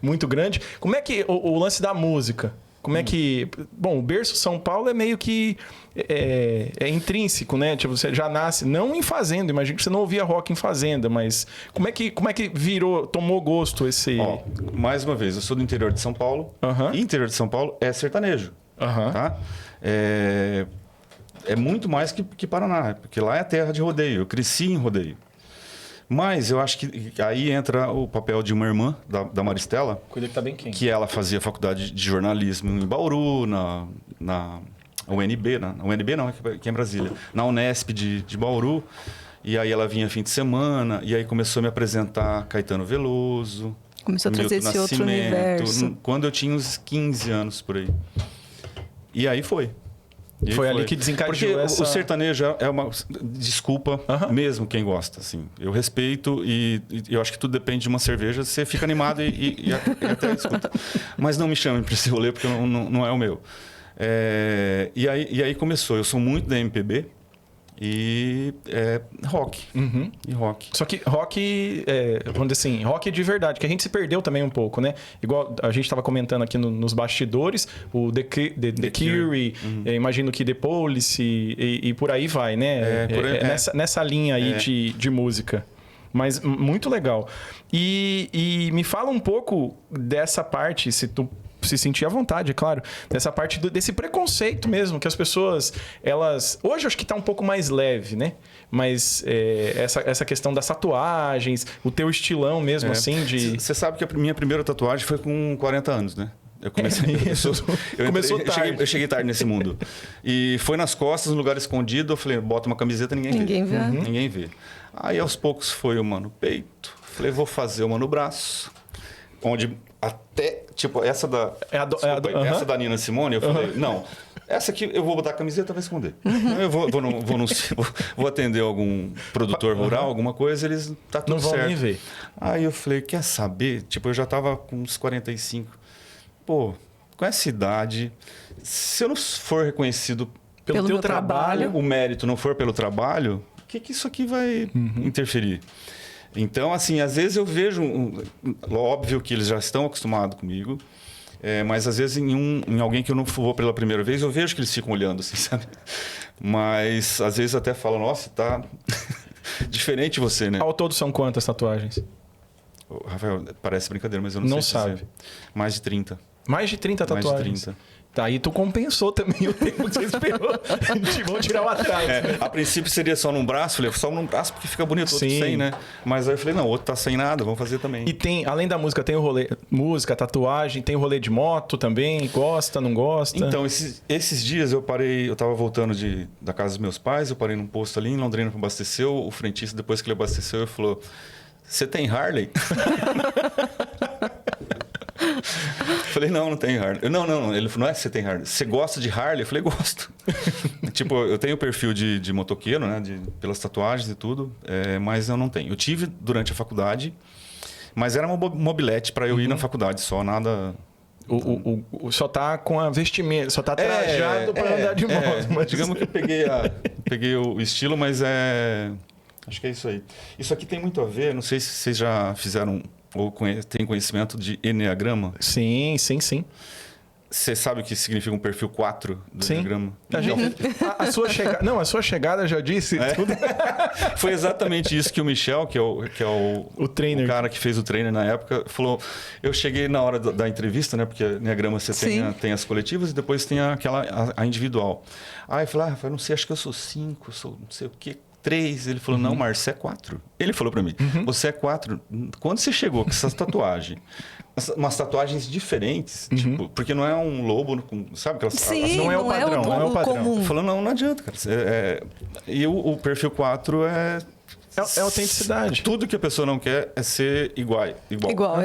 S1: Muito grande. Como é que... O lance da música... Como é que... Bom, o berço São Paulo é meio que... É intrínseco, né? Tipo, você já nasce... Não em fazenda. Imagino que você não ouvia rock em fazenda. Mas como é que virou... Tomou gosto esse...
S3: Mais uma vez, eu sou do interior de São Paulo. E interior de São Paulo é sertanejo. Tá? É muito mais que Paraná. Porque lá é terra de rodeio. Eu cresci em rodeio. Mas eu acho que aí entra o papel de uma irmã da Maristela.
S1: Cuida que tá bem quente.
S3: Que ela fazia faculdade de jornalismo em Bauru, na UNB. Na UNB não, que é em Brasília. Na Unesp de Bauru. E aí ela vinha fim de semana. E aí começou a me apresentar Caetano Veloso.
S2: Começou a trazer esse outro universo.
S3: Quando eu tinha uns 15 anos por aí. E aí foi.
S1: Foi ali que desencadeou
S3: Porque o sertanejo é uma... Desculpa mesmo quem gosta, assim. Eu respeito e eu acho que tudo depende de uma cerveja. Você fica animado e até escuta. Mas não me chamem para esse rolê, porque não é o meu. E aí começou. Eu sou muito da MPB. e rock. E rock.
S1: Só que rock, vamos dizer assim, rock de verdade, que a gente se perdeu também um pouco, né? Igual a gente estava comentando aqui nos bastidores, o The Cure, imagino que The Police e por aí vai, né? Nessa linha aí de música. Mas muito legal. E me fala um pouco dessa parte, se tu se sentir à vontade, é claro, dessa parte desse preconceito mesmo, que as pessoas, elas... Hoje eu acho que tá um pouco mais leve, né? Mas essa questão das tatuagens, o teu estilão mesmo, assim, de...
S3: Você sabe que a minha primeira tatuagem foi com 40 anos, né? Eu comecei...
S1: Começou tarde.
S3: Eu cheguei tarde nesse mundo. E foi nas costas, num lugar escondido, eu falei, bota uma camiseta, ninguém vê. Ninguém vê. Aí, aos poucos, foi uma no peito. Falei, vou fazer uma no braço. Onde até, tipo, essa da... Essa da Nina Simone, eu falei, não, essa aqui eu vou botar a camiseta para esconder. Eu vou atender algum produtor rural, alguma coisa, eles... Tá tudo certo. Não vão nem ver. Aí eu falei, quer saber? Tipo, eu já tava com uns 45. Pô, com essa idade, se eu não for reconhecido pelo teu trabalho, o mérito não for pelo trabalho, o que isso aqui vai interferir? Então, assim, às vezes eu vejo... óbvio que eles já estão acostumados comigo, mas às vezes em alguém que eu não vou pela primeira vez, eu vejo que eles ficam olhando, assim, sabe? Mas às vezes até falam, nossa, tá diferente você, né?
S1: Ao todo são quantas tatuagens?
S3: Rafael, parece brincadeira, mas eu não sei
S1: sabe.
S3: Dizer. Mais de 30.
S1: Mais de 30 tatuagens?
S3: Mais de 30.
S1: Tá, aí tu compensou também o tempo que você esperou. Vão tirar o atrás.
S3: A princípio seria só num braço. Falei, só num braço porque fica bonito, outro sem, né? Mas aí eu falei, não, o outro tá sem nada, vamos fazer também.
S1: E tem, além da música, tem o rolê... Música, tatuagem, tem o rolê de moto também? Gosta, não gosta?
S3: Então, esses dias eu parei... Eu tava voltando da casa dos meus pais, eu parei num posto ali em Londrina para abastecer. O frentista, depois que ele abasteceu, ele falou... Você tem Harley? Falei, não tem Harley. Não. Ele falou, não é que você tem Harley. Você gosta de Harley? Eu falei, gosto. Tipo, eu tenho perfil de motoqueiro, né? Pelas tatuagens e tudo, mas eu não tenho. Eu tive durante a faculdade, mas era uma mobilete para eu ir na faculdade só, nada...
S1: Só tá com a vestimenta, só tá trajado para andar de moto.
S3: Mas... Digamos que eu peguei o estilo, mas acho que é isso aí. Isso aqui tem muito a ver, não sei se vocês já fizeram ou têm conhecimento de Enneagrama.
S1: Sim.
S3: Você sabe o que significa um perfil 4 do Enneagrama?
S1: A sua chegada já disse tudo.
S3: Foi exatamente isso que o Michel, que é o trainer, o cara que fez o trainer na época, falou. Eu cheguei na hora da entrevista, né? Porque Enneagrama você tem as coletivas e depois tem a individual. Aí eu falei, não sei, acho que eu sou 5, sou não sei o quê. 3, ele falou, não, Márcio, você é 4. Ele falou pra mim, você é 4. Quando você chegou com essas tatuagens, umas tatuagens diferentes, tipo, porque não é um lobo, sabe?
S1: Não é o padrão, não é o padrão.
S3: Comum. Ele falou, não adianta, cara. E o perfil 4 é
S1: autenticidade.
S3: Tudo que a pessoa não quer é ser igual.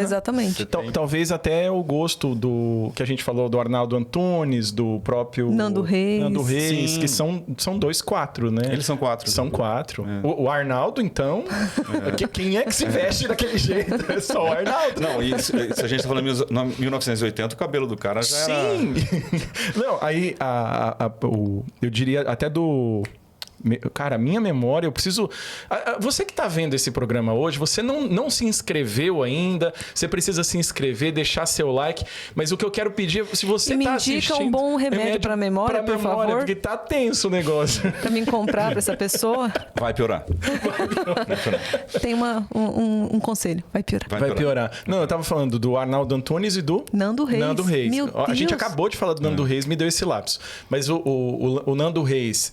S2: Exatamente.
S1: Talvez até o gosto do que a gente falou do Arnaldo Antunes, do próprio
S2: Nando Reis,
S1: que são 2 4, né?
S3: Eles são 4.
S1: São 4. O Arnaldo, então, quem é que se veste daquele jeito? É só o Arnaldo.
S3: Não, se a gente tá falando em 1980, o cabelo do cara já era...
S1: Sim! Não, aí eu diria até do... Cara, a minha memória, eu preciso... Você que está vendo esse programa hoje, você não se inscreveu ainda, você precisa se inscrever, deixar seu like, mas o que eu quero pedir, se você está assistindo...
S2: Me indica um bom remédio para a memória, por favor.
S1: Porque tá tenso o negócio.
S2: Para mim comprar para essa pessoa.
S3: Vai piorar.
S2: Tem um conselho, vai piorar.
S1: Não, eu estava falando do Arnaldo Antunes e do...
S2: Nando Reis. Meu Deus.
S1: A gente acabou de falar do Nando Reis, me deu esse lapso. Mas o Nando Reis,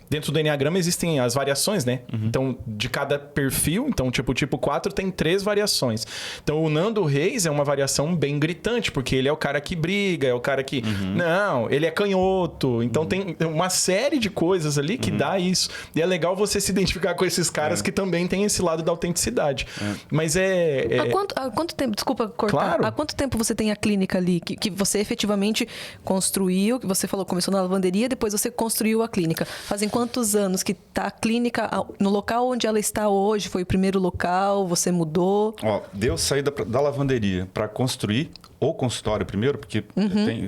S1: dentro do Enneagrama existem as variações, né? Então, de cada perfil, então, tipo 4 tem 3 variações. Então, o Nando Reis é uma variação bem gritante, porque ele é o cara que briga, é o cara que... Não, ele é canhoto. Então, tem uma série de coisas ali que dá isso. E é legal você se identificar com esses caras que também têm esse lado da autenticidade. Mas
S2: Há quanto tempo... Desculpa cortar.
S1: Claro.
S2: Há quanto tempo você tem a clínica ali? Que você efetivamente construiu, que você falou, começou na lavanderia, depois você construiu a clínica. Fazem quantos anos que está a clínica no local onde ela está hoje? Foi o primeiro local? Você mudou?
S3: Deu saída da lavanderia para construir o consultório primeiro, porque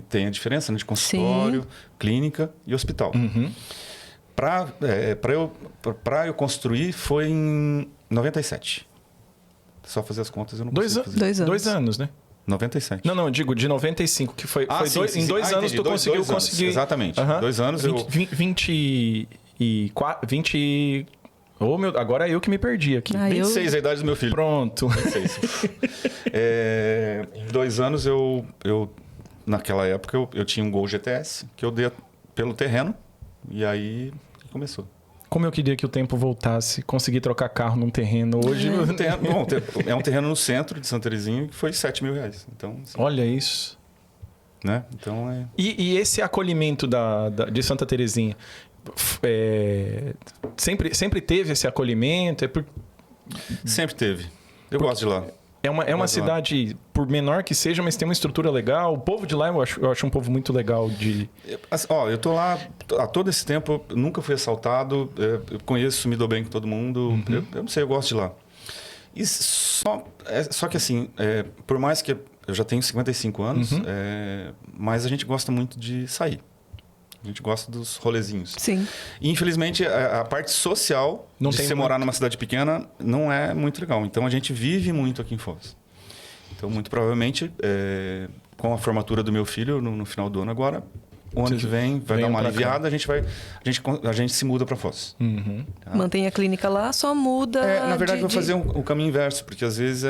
S3: tem a diferença, né, de consultório, clínica e hospital. Para eu construir foi em 97. Só fazer as contas eu não consigo fazer.
S2: 2 anos.
S1: 2 anos, né?
S3: 97.
S1: Não, digo de 95, que foi, sim. Em 2 anos
S3: entendi.
S1: tu conseguiu conseguir.
S3: Exatamente. 2 anos
S1: 20. Oh, agora eu que me perdi aqui.
S3: 26 a idade do meu filho.
S1: Pronto.
S3: 26. Em 2 anos naquela época eu tinha um Gol GTS que eu dei pelo terreno e aí começou.
S1: Como eu queria que o tempo voltasse, conseguir trocar carro num terreno hoje.
S3: É um terreno no centro de Santa Terezinha que foi R$7.000. Então, assim,
S1: olha isso.
S3: Né? Então,
S1: E esse acolhimento de Santa Terezinha, sempre teve esse acolhimento?
S3: Sempre teve. Eu gosto de lá.
S1: É uma cidade, por menor que seja, mas tem uma estrutura legal. O povo de lá eu acho um povo muito legal de...
S3: Eu tô lá há todo esse tempo, eu nunca fui assaltado, eu conheço, me dou bem com todo mundo. Uhum. Eu não sei, eu gosto de lá. E só que assim, por mais que eu já tenho 55 anos, mas a gente gosta muito de sair. A gente gosta dos rolezinhos.
S2: Sim.
S3: E, infelizmente, a parte social de você morar numa cidade pequena não é muito legal. Então, a gente vive muito aqui em Foz. Então, muito provavelmente, com a formatura do meu filho no final do ano agora, o ano que vem vai dar uma aliviada, a gente se muda para Foz.
S2: Uhum. Tá? Mantém a clínica lá, só muda...
S3: Na verdade, eu vou fazer o caminho inverso, porque às vezes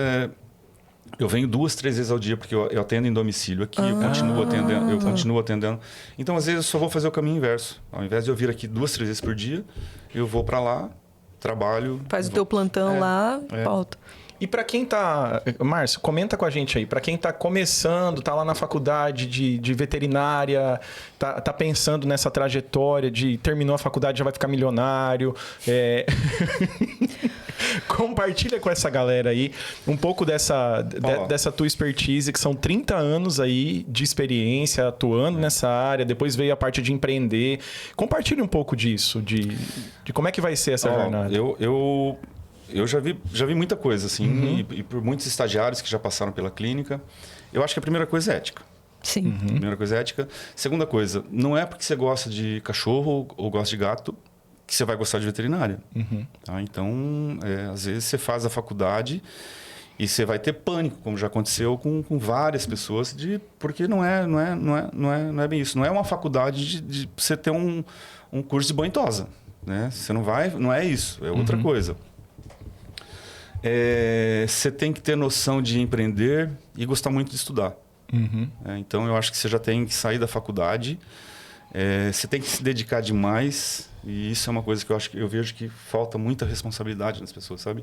S3: eu venho 2, 3 vezes ao dia, porque eu atendo em domicílio aqui, eu continuo atendendo. Então, às vezes, eu só vou fazer o caminho inverso. Ao invés de eu vir aqui 2, 3 vezes por dia, eu vou para lá, trabalho...
S2: Faz o teu plantão lá, volta.
S1: E para quem tá... Márcio, comenta com a gente aí. Para quem tá começando, tá lá na faculdade de veterinária, tá pensando nessa trajetória de terminou a faculdade, já vai ficar milionário. Compartilha com essa galera aí um pouco dessa tua expertise, que são 30 anos aí de experiência atuando nessa área. Depois veio a parte de empreender. Compartilha um pouco disso, de como é que vai ser essa jornada.
S3: Eu já vi muita coisa, assim, e por muitos estagiários que já passaram pela clínica. Eu acho que a primeira coisa é ética.
S2: Sim.
S3: A primeira coisa é ética. Segunda coisa, não é porque você gosta de cachorro ou gosta de gato que você vai gostar de veterinária. Tá? Então, às vezes você faz a faculdade e você vai ter pânico, como já aconteceu com várias pessoas, porque não é bem isso. Não é uma faculdade de você ter um curso de banho e tosa, né? Você não é isso, é outra coisa. Você tem que ter noção de empreender e gostar muito de estudar. Então, eu acho que você já tem que sair da faculdade. Você tem que se dedicar demais. E isso é uma coisa que eu vejo que falta muita responsabilidade nas pessoas, sabe?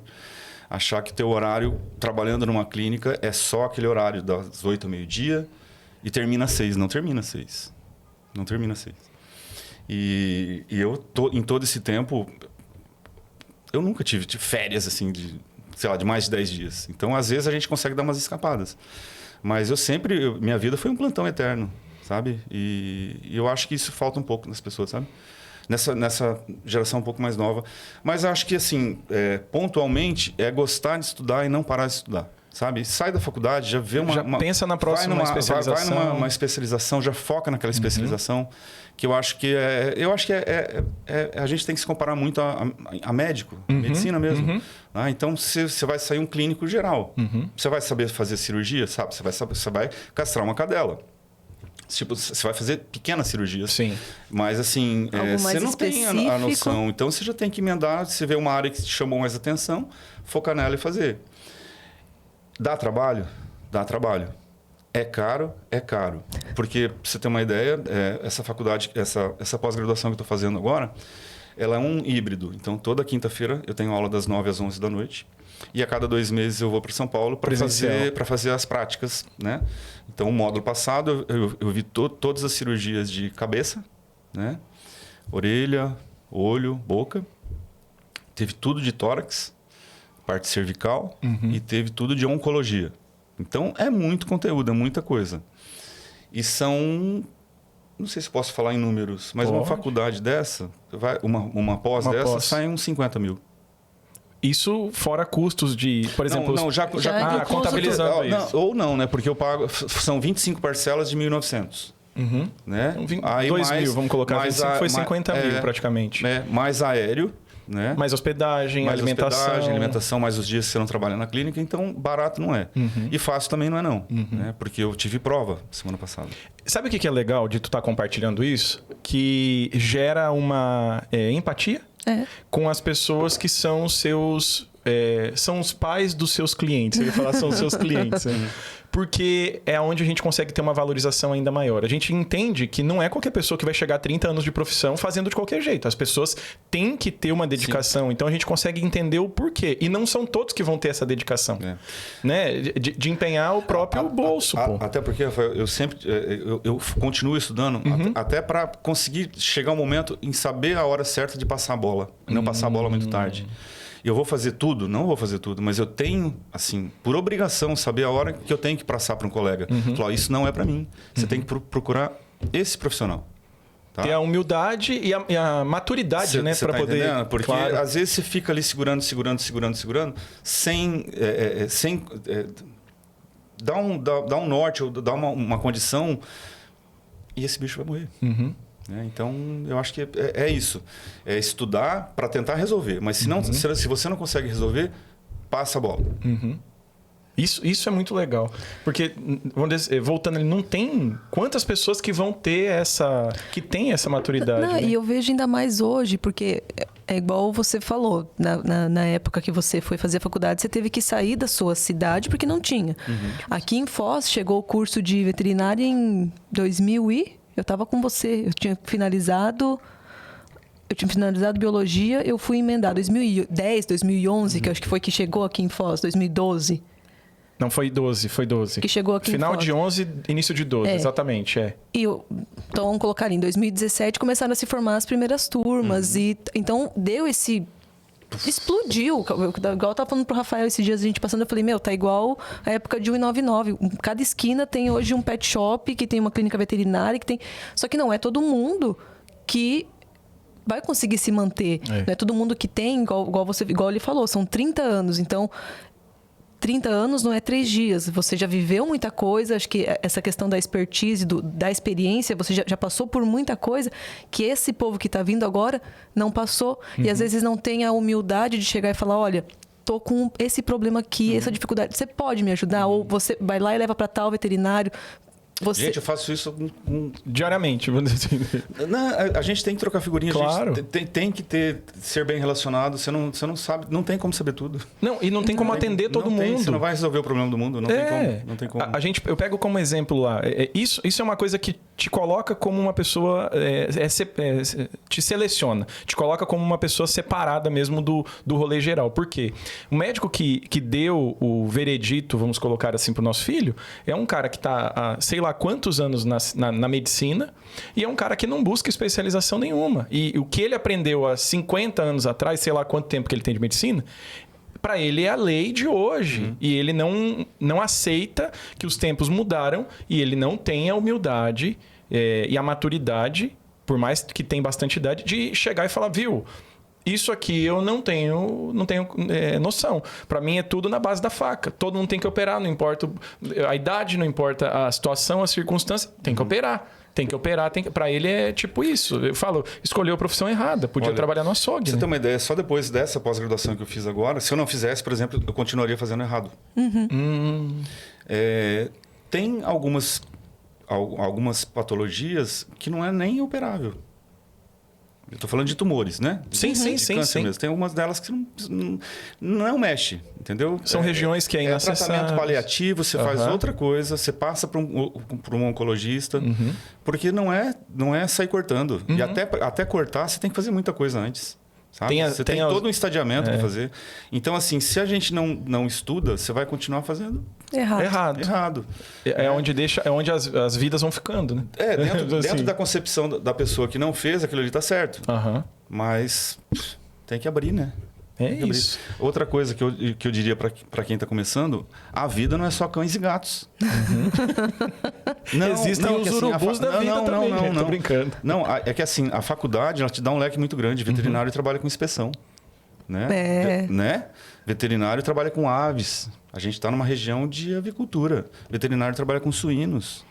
S3: Achar que teu horário trabalhando numa clínica é só aquele horário das 8 ao meio-dia e termina às 6. Não termina às 6. Não termina às 6. E eu, em todo esse tempo, eu nunca tive férias assim de mais de 10 dias. Então, às vezes, a gente consegue dar umas escapadas. Mas minha vida foi um plantão eterno, sabe? E eu acho que isso falta um pouco nas pessoas, sabe? Nessa geração um pouco mais nova. Mas acho que, assim, pontualmente, é gostar de estudar e não parar de estudar, sabe? Sai da faculdade, já vê
S1: pensa na próxima especialização.
S3: Vai numa especialização, já foca naquela especialização, que eu acho que a gente tem que se comparar muito a médico, medicina mesmo. Então, você vai sair um clínico geral. Você vai saber fazer cirurgia? Sabe? Você vai castrar uma cadela. Tipo, você vai fazer pequenas cirurgias.
S1: Sim.
S3: Mas, assim, você não tem a noção. Então, você já tem que emendar. Você vê uma área que te chamou mais atenção, focar nela e fazer. Dá trabalho? Dá trabalho. É caro? É caro. Porque, pra você ter uma ideia, essa faculdade, essa pós-graduação que eu estou fazendo agora, ela é um híbrido. Então, toda quinta-feira eu tenho aula das 9 às 11 da noite. E a cada 2 meses eu vou para São Paulo para fazer as práticas, né? Então, o módulo passado eu vi todas as cirurgias de cabeça, né? Orelha, olho, boca. Teve tudo de tórax, parte cervical e teve tudo de oncologia. Então, é muito conteúdo, é muita coisa. E são... Não sei se posso falar em números, mas uma faculdade dessa, uma pós dessa, sai uns 50 mil.
S1: Isso fora custos de, por exemplo...
S3: já
S1: contabilizando isso.
S3: Ou não, né? Porque eu pago... São 25 parcelas de 1.900. né?
S1: Aí 2 mil, vamos colocar. Mais foi 50 mil praticamente.
S3: Mais aéreo. Né?
S1: Mais hospedagem, alimentação.
S3: Mais os dias que você não trabalha na clínica, então barato não é. E fácil também não é não, né? Porque eu tive prova semana passada.
S1: Sabe o que é legal de tu estar compartilhando isso? Que gera uma empatia com as pessoas que são os seus... são os pais dos seus clientes. Eu ia falar são os seus clientes. Porque é onde a gente consegue ter uma valorização ainda maior. A gente entende que não é qualquer pessoa que vai chegar a 30 anos de profissão fazendo de qualquer jeito. As pessoas têm que ter uma dedicação. Sim. Então, a gente consegue entender o porquê. E não são todos que vão ter essa dedicação. Né? De empenhar o próprio bolso.
S3: Até porque, Rafael, eu sempre... Eu continuo estudando até para conseguir chegar um momento em saber a hora certa de passar a bola. Não passar a bola muito tarde. Eu vou fazer tudo? Não vou fazer tudo, mas eu tenho, assim, por obrigação, saber a hora que eu tenho que passar para um colega. Falar, isso não é para mim. Você tem que procurar esse profissional. Tá?
S1: Ter a humildade e a maturidade, né? Para poder...
S3: Entendendo? Porque às vezes você fica ali segurando, sem dar um norte ou dar uma condição e esse bicho vai morrer. Então, eu acho que é isso. É estudar para tentar resolver. Mas se você não consegue resolver, passa a bola.
S1: Isso é muito legal. Porque, voltando ali, não tem... Quantas pessoas que vão ter que tem essa maturidade?
S2: Não, né? E eu vejo ainda mais hoje, porque é igual você falou. Na época que você foi fazer a faculdade, você teve que sair da sua cidade porque não tinha. Aqui em Foz, chegou o curso de veterinária em 2000 Eu estava com você, eu tinha finalizado biologia, eu fui emendar 2010, 2011, que eu acho que foi que chegou aqui em Foz, 2012.
S1: Não, foi 12. Que chegou aqui
S2: Final
S1: em Foz. De 11, início de 12, exatamente,
S2: então, vamos colocar ali, em 2017 começaram a se formar as primeiras turmas, e então deu esse... Explodiu. Igual eu tava falando pro Rafael esses dias, a gente passando, eu falei, tá igual a época de 199. Cada esquina tem hoje um pet shop, que tem uma clínica veterinária, que tem... Só que não é todo mundo que vai conseguir se manter. Não é todo mundo que tem, igual ele falou, são 30 anos. Então, 30 anos não é 3 dias. Você já viveu muita coisa. Acho que essa questão da expertise, da experiência, você já passou por muita coisa que esse povo que está vindo agora não passou. E às vezes não tem a humildade de chegar e falar, olha, tô com esse problema aqui, essa dificuldade. Você pode me ajudar? Ou você vai lá e leva para tal veterinário.
S3: Gente, eu faço isso
S1: diariamente, vamos dizer assim.
S3: Não, a gente tem que trocar figurinha,
S1: claro.
S3: A gente tem que ser bem relacionado. Você não sabe, não tem como saber tudo.
S1: Não, e não tem como atender todo mundo.
S3: Você não vai resolver o problema do mundo, não tem como.
S1: Eu pego como exemplo lá. Isso é uma coisa que te coloca como uma pessoa, te seleciona, te coloca como uma pessoa separada mesmo do rolê geral. Por quê? O médico que deu o veredito, vamos colocar assim, pro nosso filho, é um cara que está, sei lá, quantos anos na medicina, e é um cara que não busca especialização nenhuma. E o que ele aprendeu há 50 anos atrás, sei lá quanto tempo que ele tem de medicina, para ele é a lei de hoje. E ele não aceita que os tempos mudaram e ele não tem a humildade e a maturidade, por mais que tenha bastante idade, de chegar e falar, viu... Isso aqui eu não tenho noção. Para mim é tudo na base da faca. Todo mundo tem que operar, não importa a idade, não importa a situação, a circunstância. Tem que operar. Tem que operar. Para ele é tipo isso. Eu falo, escolheu a profissão errada. Podia trabalhar no açougue.
S3: Você tem uma ideia, só depois dessa pós-graduação que eu fiz agora, se eu não fizesse, por exemplo, eu continuaria fazendo errado. Tem algumas patologias que não é nem operável. Eu estou falando de tumores, né?
S1: Sim.
S3: Mesmo. Tem algumas delas que não mexe, entendeu?
S1: São regiões que é inacessíveis.
S3: Tratamento paliativo, você faz outra coisa, você passa para um oncologista, porque não é sair cortando. E até cortar, você tem que fazer muita coisa antes. Sabe? Você tem todo um estadiamento para fazer. Então, assim, se a gente não estuda, você vai continuar fazendo errado.
S1: É onde as vidas vão ficando, né?
S3: Dentro da concepção da pessoa que não fez, aquilo ali está certo. Mas tem que abrir, né?
S1: Isso.
S3: Outra coisa que eu diria para quem está começando, a vida não é só cães e gatos.
S1: Existem os urubus da vida também, gente. Tô brincando.
S3: Não, é que assim, a faculdade ela te dá um leque muito grande. Veterinário trabalha com inspeção. Né? Veterinário trabalha com aves. A gente está numa região de avicultura. Veterinário trabalha com suínos.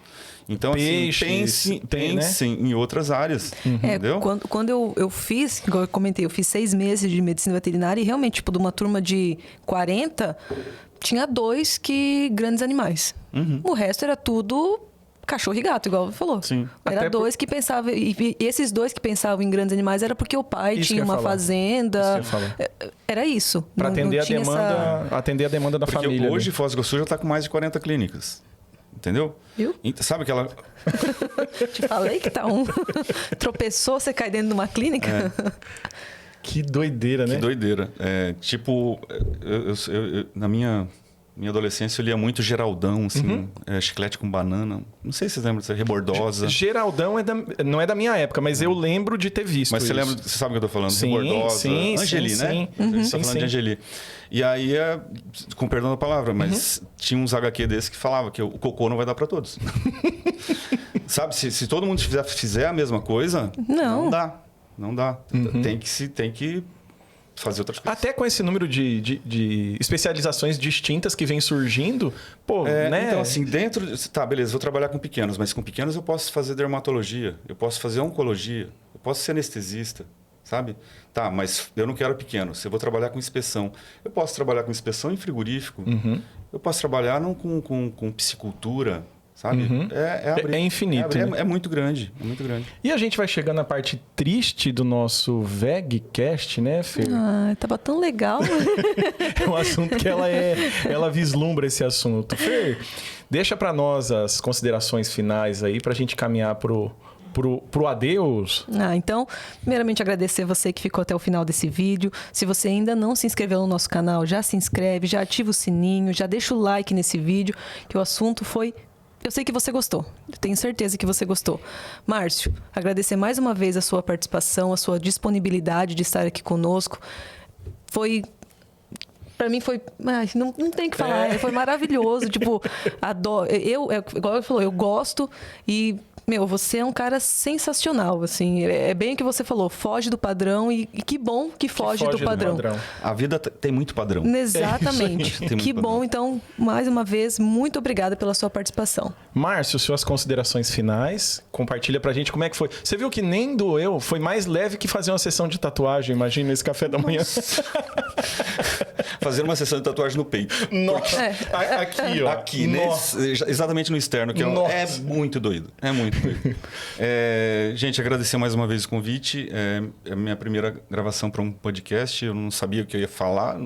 S3: Então, assim, pense em outras áreas, entendeu?
S2: Quando eu fiz, igual eu comentei, eu fiz 6 meses de medicina veterinária e realmente, tipo, de uma turma de 40, tinha 2 grandes animais. O resto era tudo cachorro e gato, igual você falou.
S3: Sim.
S2: Era 2 que pensavam... E esses 2 que pensavam em grandes animais era porque o pai tinha uma fazenda. Era isso.
S1: Para atender a demanda da
S3: porque
S1: família.
S3: Hoje, Foz do Iguaçu já está com mais de 40 clínicas. Entendeu?
S2: Viu?
S3: Sabe aquela...
S2: Te falei que tá tropeçou, você cai dentro de uma clínica?
S1: Que doideira, né?
S3: Que doideira. Na minha adolescência eu lia muito Geraldão, assim, chiclete com banana. Não sei se vocês lembram disso, Rebordosa.
S1: Geraldão não é da minha época, mas eu lembro de ter visto.
S3: Mas
S1: você
S3: lembra, você sabe o que eu tô falando?
S1: Sim,
S3: Rebordosa,
S1: sim,
S3: Angeli,
S1: sim,
S3: né? Você tá falando de Angeli. E aí, com perdão da palavra, mas tinha uns HQ desses que falava que o cocô não vai dar para todos. Sabe, se todo mundo fizer a mesma coisa, não dá. Não dá. Tem que fazer outras coisas.
S1: Até com esse número de especializações distintas que vem surgindo, né?
S3: Então, assim, beleza, vou trabalhar com pequenos, mas com pequenos eu posso fazer dermatologia, eu posso fazer oncologia, eu posso ser anestesista, sabe? Tá, mas eu não quero pequenos, eu vou trabalhar com inspeção. Eu posso trabalhar com inspeção em frigorífico, eu posso trabalhar com piscicultura, sabe?
S1: É infinito.
S3: É muito grande, é muito grande.
S1: E a gente vai chegando na parte triste do nosso VegCast, né, Fer?
S2: Tava tão legal.
S1: É um assunto que ela vislumbra esse assunto. Fer, deixa para nós as considerações finais aí pra gente caminhar pro adeus.
S2: Então, primeiramente agradecer você que ficou até o final desse vídeo. Se você ainda não se inscreveu no nosso canal, já se inscreve, já ativa o sininho, já deixa o like nesse vídeo, que o assunto foi... Eu sei que você gostou. Eu tenho certeza que você gostou. Márcio, agradecer mais uma vez a sua participação, a sua disponibilidade de estar aqui conosco. Para mim foi... não tem o que falar. Foi maravilhoso. Tipo, adoro. Igual ele falou, eu gosto e... você é um cara sensacional, assim. É bem o que você falou, foge do padrão e que bom que foge do padrão.
S3: A vida tem muito padrão.
S2: Exatamente. Que bom. Então, mais uma vez, muito obrigada pela sua participação.
S1: Márcio, suas considerações finais. Compartilha pra gente como é que foi. Você viu que nem doeu, foi mais leve que fazer uma sessão de tatuagem, imagina, esse café da manhã.
S3: Fazer uma sessão de tatuagem no peito.
S1: Nossa, aqui, ó.
S3: Aqui, exatamente no externo, que é muito doido. É muito doido. Gente, agradecer mais uma vez o convite. É a minha primeira gravação para um podcast. Eu não sabia o que eu ia falar,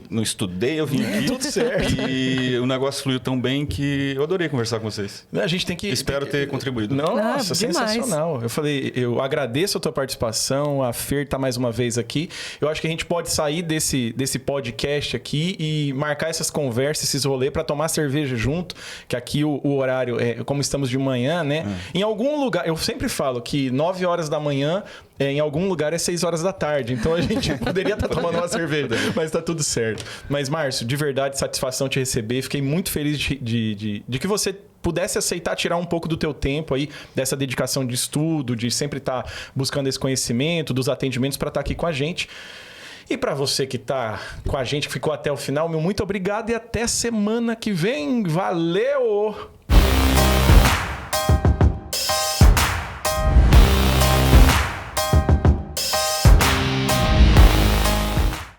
S3: não estudei, eu vim aqui.
S1: Tudo certo.
S3: E o negócio fluiu tão bem que eu adorei conversar com vocês.
S1: A gente tem que...
S3: Espero ter contribuído.
S1: Nossa, sensacional. Eu falei, eu agradeço a tua participação, a Fer tá mais uma vez aqui. Eu acho que a gente pode sair desse podcast aqui e marcar essas conversas, esses rolês para tomar cerveja junto, que aqui o horário como estamos de manhã, né? Em algum lugar, eu sempre falo que 9 horas da manhã, em algum lugar é 6 horas da tarde. Então a gente poderia estar tomando uma cerveja, mas tá tudo certo. Mas, Márcio, de verdade, satisfação te receber. Fiquei muito feliz de que você pudesse aceitar tirar um pouco do teu tempo aí, dessa dedicação de estudo, de sempre estar buscando esse conhecimento, dos atendimentos para estar aqui com a gente. E para você que tá com a gente, que ficou até o final, meu muito obrigado e até semana que vem. Valeu!